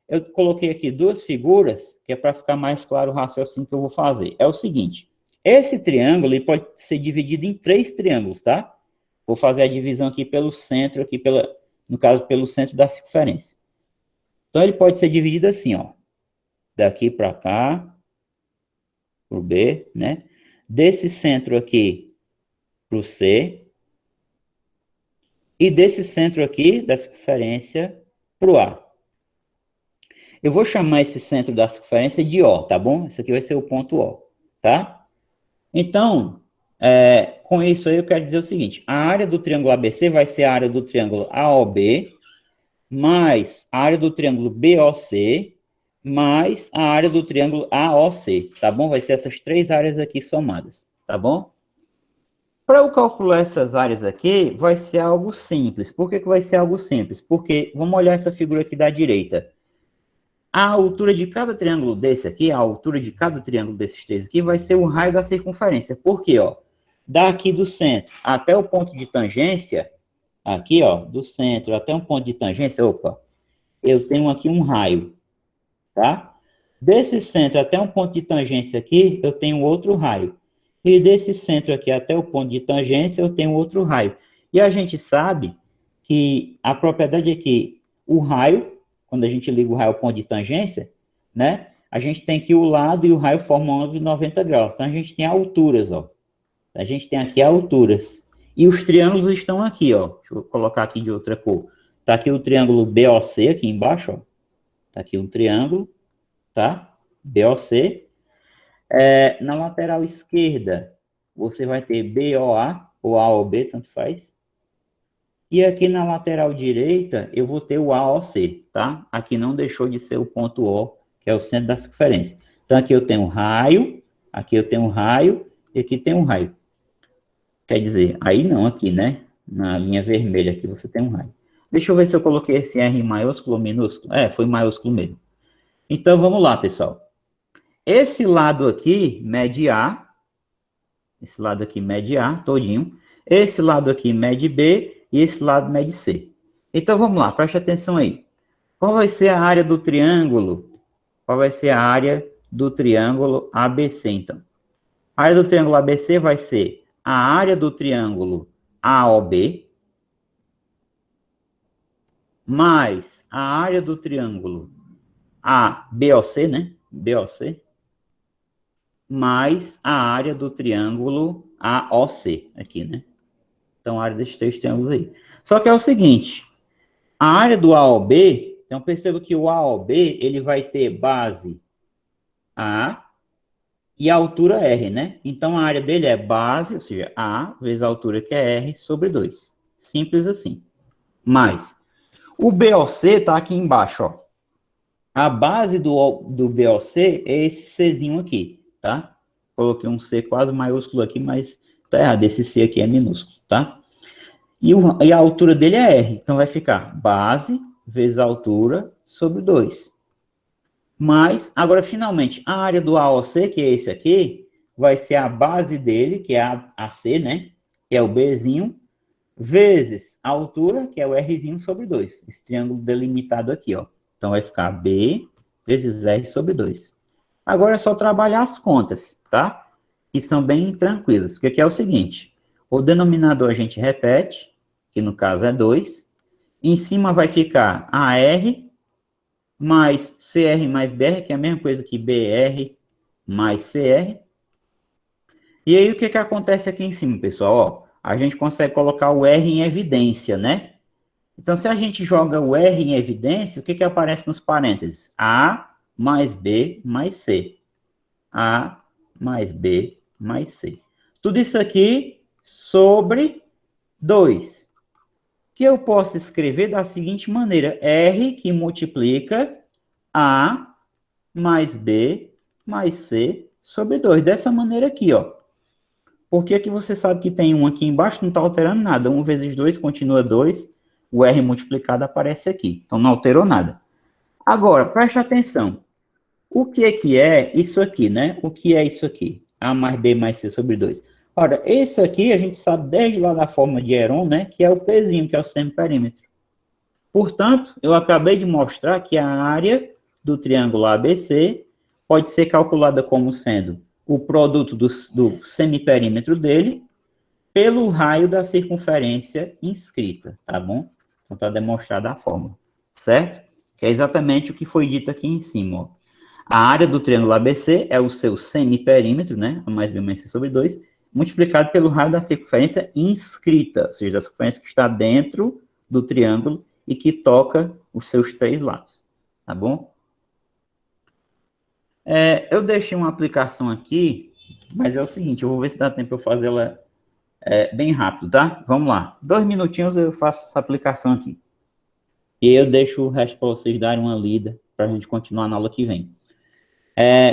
Eu coloquei aqui duas figuras, que é para ficar mais claro o raciocínio que eu vou fazer. É o seguinte, esse triângulo ele pode ser dividido em 3 triângulos, tá? Vou fazer a divisão aqui pelo centro, aqui no caso, pelo centro da circunferência. Então, ele pode ser dividido assim, ó. Daqui para cá, por B, né? Desse centro aqui para o C. E desse centro aqui, da circunferência, para o A. Eu vou chamar esse centro da circunferência de O, tá bom? Esse aqui vai ser o ponto O, tá? Então, com isso aí eu quero dizer o seguinte, a área do triângulo ABC vai ser a área do triângulo AOB, mais a área do triângulo BOC, mais a área do triângulo AOC, tá bom? Vai ser essas 3 áreas aqui somadas, tá bom? Para eu calcular essas áreas aqui, vai ser algo simples. Por que vai ser algo simples? Porque, vamos olhar essa figura aqui da direita. A altura de cada triângulo desse aqui, a altura de cada triângulo desses 3 aqui, vai ser o raio da circunferência. Por quê? Ó? Daqui do centro até o ponto de tangência, aqui, ó, do centro até um ponto de tangência, opa, eu tenho aqui um raio, tá? Desse centro até um ponto de tangência aqui, eu tenho outro raio. E desse centro aqui até o ponto de tangência, eu tenho outro raio. E a gente sabe que a propriedade é que o raio, quando a gente liga o raio ao ponto de tangência, né? A gente tem que o lado e o raio formam um ângulo de 90 graus. Então, a gente tem alturas, ó. A gente tem aqui alturas. E os triângulos estão aqui, ó. Deixa eu colocar aqui de outra cor. Tá aqui o triângulo BOC, aqui embaixo, ó. Tá aqui um triângulo, tá? BOC. Na lateral esquerda, você vai ter BOA, ou AOB, tanto faz. E aqui na lateral direita, eu vou ter o AOC, tá? Aqui não deixou de ser o ponto O, que é o centro da circunferência. Então, aqui eu tenho raio, Aqui eu tenho um raio e aqui tem um raio. Quer dizer, aí não, aqui, né? Na linha vermelha aqui você tem um raio. Deixa eu ver se eu coloquei esse R em maiúsculo ou minúsculo. É, foi maiúsculo mesmo. Então, vamos lá, pessoal. Esse lado aqui mede A. Esse lado aqui mede A, todinho. Esse lado aqui mede B e esse lado mede C. Então, vamos lá, preste atenção aí. Qual vai ser a área do triângulo? Qual vai ser a área do triângulo ABC, então? A área do triângulo ABC vai ser a área do triângulo AOB mais a área do triângulo ABOC, né? BOC, mais a área do triângulo AOC, aqui, né? Então, a área desses três triângulos aí. Só que é o seguinte, a área do AOB, então perceba que o AOB, ele vai ter base A e a altura R, né? Então, a área dele é base, ou seja, A vezes a altura que é R sobre 2. Simples assim. Mas, o BOC está aqui embaixo, ó. A base do BOC é esse Czinho aqui, tá? Coloquei um C quase maiúsculo aqui, mas tá errado. Esse C aqui é minúsculo, tá? E a altura dele é R. Então, vai ficar base vezes a altura sobre 2. Mas, agora, finalmente, a área do AOC, que é esse aqui, vai ser a base dele, que é a AC, né? Que é o Bzinho, vezes a altura, que é o Rzinho sobre 2. Esse triângulo delimitado aqui, ó. Então, vai ficar B vezes R sobre 2. Agora é só trabalhar as contas, tá? Que são bem tranquilas. Porque aqui é o seguinte, o denominador a gente repete, que no caso é 2. Em cima vai ficar AR mais CR mais BR, que é a mesma coisa que BR mais CR. E aí, o que acontece aqui em cima, pessoal? Ó, a gente consegue colocar o R em evidência, né? Então, se a gente joga o R em evidência, o que aparece nos parênteses? A mais B mais C. A mais B mais C. Tudo isso aqui sobre 2. Que eu posso escrever da seguinte maneira. R que multiplica A mais B mais C sobre 2. Dessa maneira aqui, ó. Porque aqui você sabe que tem um aqui embaixo, não está alterando nada. 1 vezes 2 continua 2. O R multiplicado aparece aqui. Então, não alterou nada. Agora, preste atenção. O que é isso aqui, né? O que é isso aqui? A mais B mais C sobre 2. Ora, esse aqui a gente sabe desde lá da forma de Heron, né? Que é o Pzinho, que é o semiperímetro. Portanto, eu acabei de mostrar que a área do triângulo ABC pode ser calculada como sendo o produto do semiperímetro dele pelo raio da circunferência inscrita, tá bom? Então, está demonstrada a fórmula, certo? Que é exatamente o que foi dito aqui em cima, ó. A área do triângulo ABC é o seu semiperímetro, né? A mais B mais C sobre 2, multiplicado pelo raio da circunferência inscrita, ou seja, da circunferência que está dentro do triângulo e que toca os seus três lados, tá bom? Eu deixei uma aplicação aqui, mas é o seguinte, eu vou ver se dá tempo para eu fazer ela bem rápido, tá? Vamos lá. 2 minutinhos eu faço essa aplicação aqui. E eu deixo o resto para vocês darem uma lida, para a gente continuar na aula que vem.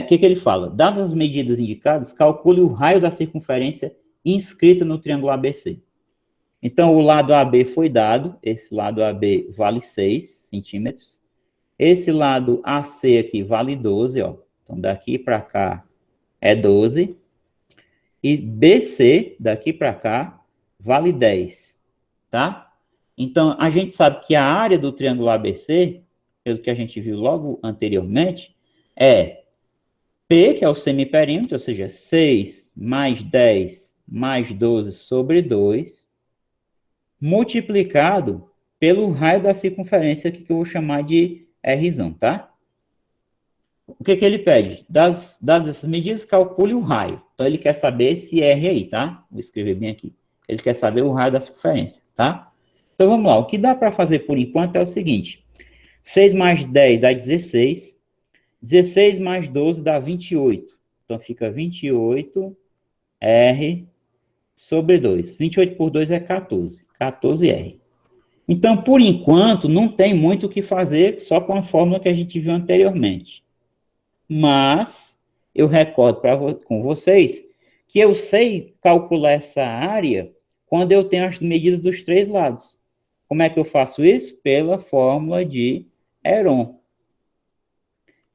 O que ele fala? Dadas as medidas indicadas, calcule o raio da circunferência inscrita no triângulo ABC. Então, o lado AB foi dado, esse lado AB vale 6 centímetros. Esse lado AC aqui vale 12, ó. Então, daqui para cá é 12. E BC, daqui para cá, vale 10, tá? Então, a gente sabe que a área do triângulo ABC, pelo que a gente viu logo anteriormente, é P, que é o semiperímetro, ou seja, 6 mais 10 mais 12 sobre 2, multiplicado pelo raio da circunferência, que eu vou chamar de R, tá? O que ele pede? Dadas essas medidas, calcule o raio. Então, ele quer saber esse R aí, tá? Vou escrever bem aqui. Ele quer saber o raio da circunferência, tá? Então, vamos lá. O que dá para fazer por enquanto é o seguinte. 6 mais 10 dá 16. 16 mais 12 dá 28. Então, fica 28 R sobre 2. 28 por 2 é 14. 14R. Então, por enquanto, não tem muito o que fazer só com a fórmula que a gente viu anteriormente. Mas, eu recordo com vocês que eu sei calcular essa área quando eu tenho as medidas dos três lados. Como é que eu faço isso? Pela fórmula de Heron.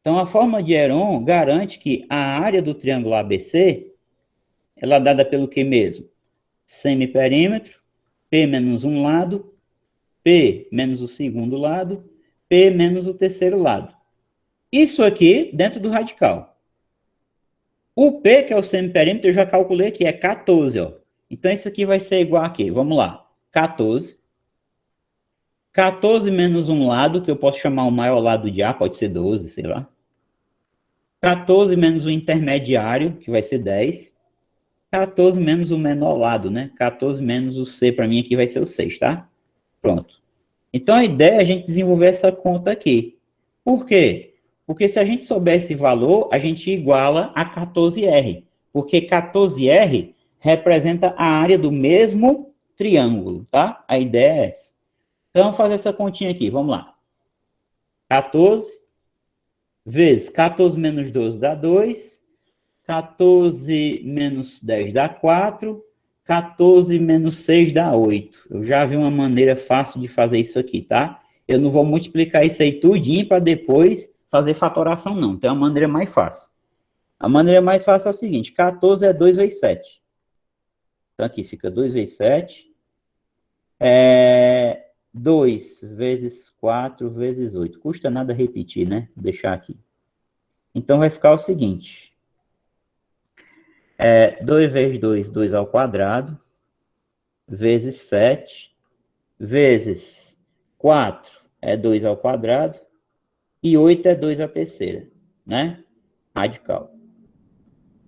Então, a fórmula de Heron garante que a área do triângulo ABC, ela é dada pelo que mesmo? Semiperímetro, P menos um lado, P menos o segundo lado, P menos o terceiro lado. Isso aqui dentro do radical. O P, que é o semiperímetro, eu já calculei aqui, é 14, ó. Então, isso aqui vai ser igual a quê? Vamos lá. 14. 14 menos um lado, que eu posso chamar o maior lado de A, pode ser 12, sei lá. 14 menos o intermediário, que vai ser 10. 14 menos o menor lado, né? 14 menos o C, para mim aqui vai ser o 6, tá? Pronto. Então, a ideia é a gente desenvolver essa conta aqui. Por quê? Porque se a gente souber esse valor, a gente iguala a 14R. Porque 14R representa a área do mesmo triângulo, tá? A ideia é essa. Então, vamos fazer essa continha aqui. Vamos lá. 14 vezes 14 menos 12 dá 2. 14 menos 10 dá 4. 14 menos 6 dá 8. Eu já vi uma maneira fácil de fazer isso aqui, tá? Eu não vou multiplicar isso aí tudinho para depois fazer fatoração, não. Tem uma maneira mais fácil. A maneira mais fácil é a seguinte. 14 é 2 vezes 7. Então, aqui fica 2 vezes 7. 2 vezes 4 vezes 8. Custa nada repetir, né? Vou deixar aqui. Então, vai ficar o seguinte. 2 vezes 2, 2 ao quadrado, vezes 7, vezes 4 é 2 ao quadrado, e 8 é 2 à terceira, né? Radical.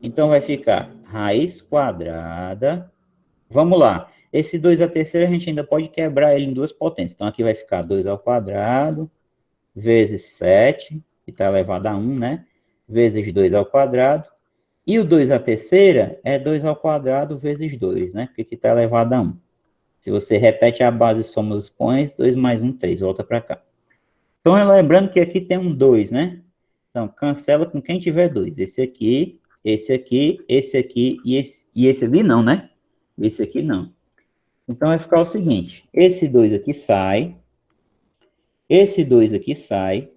Então, vai ficar raiz quadrada. Vamos lá. Esse 2 à terceira, a gente ainda pode quebrar ele em duas potências. Então, aqui vai ficar 2 ao quadrado, vezes 7, que está elevado a 1, né? Vezes 2 ao quadrado. E o 2 à terceira é 2 ao quadrado vezes 2, né? Porque aqui está elevado a 1. Se você repete a base e soma os expoentes, 2 mais 1, 3. Volta para cá. Então, lembrando que aqui tem um 2, né? Então, cancela com quem tiver 2. Esse aqui, esse aqui, esse aqui e esse ali não, né? Esse aqui não. Então, vai ficar o seguinte. Esse 2 aqui sai. Esse 2 aqui sai.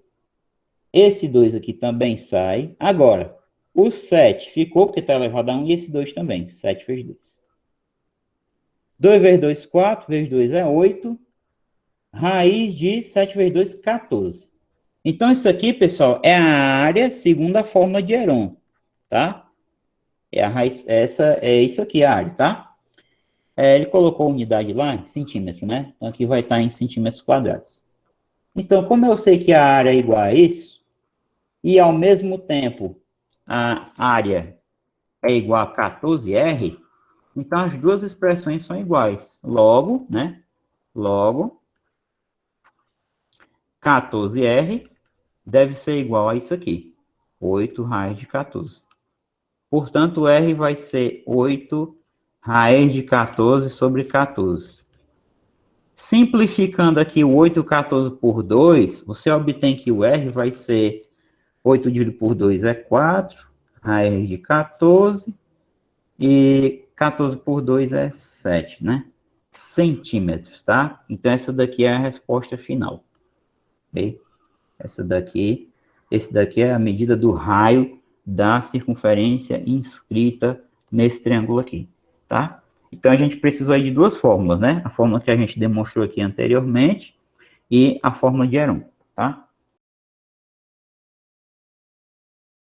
Esse 2 aqui também sai. Agora, o 7 ficou, porque está elevado a 1, e esse 2 também. 7 vezes 2. 2 vezes 2, 4. Vezes 2 é 8. Raiz de 7 vezes 2, 14. Então, isso aqui, pessoal, é a área segundo a fórmula de Heron, tá? É a raiz, é isso aqui, a área, tá? Ele colocou a unidade lá em centímetro, né? Então, aqui vai estar em centímetros quadrados. Então, como eu sei que a área é igual a isso, e ao mesmo tempo a área é igual a 14R, então as duas expressões são iguais. Logo, né? Logo, 14R deve ser igual a isso aqui. 8 raiz de 14. Portanto, R vai ser 8 raiz de 14 sobre 14. Simplificando aqui o 8 14 por 2, você obtém que o R vai ser 8 dividido por 2 é 4, raiz de 14, e 14 por 2 é 7, né? Centímetros, tá? Então, essa daqui é a resposta final. Ok? Esse daqui é a medida do raio da circunferência inscrita nesse triângulo aqui, tá? Então, a gente precisou aí de duas fórmulas, né? A fórmula que a gente demonstrou aqui anteriormente e a fórmula de Heron, tá?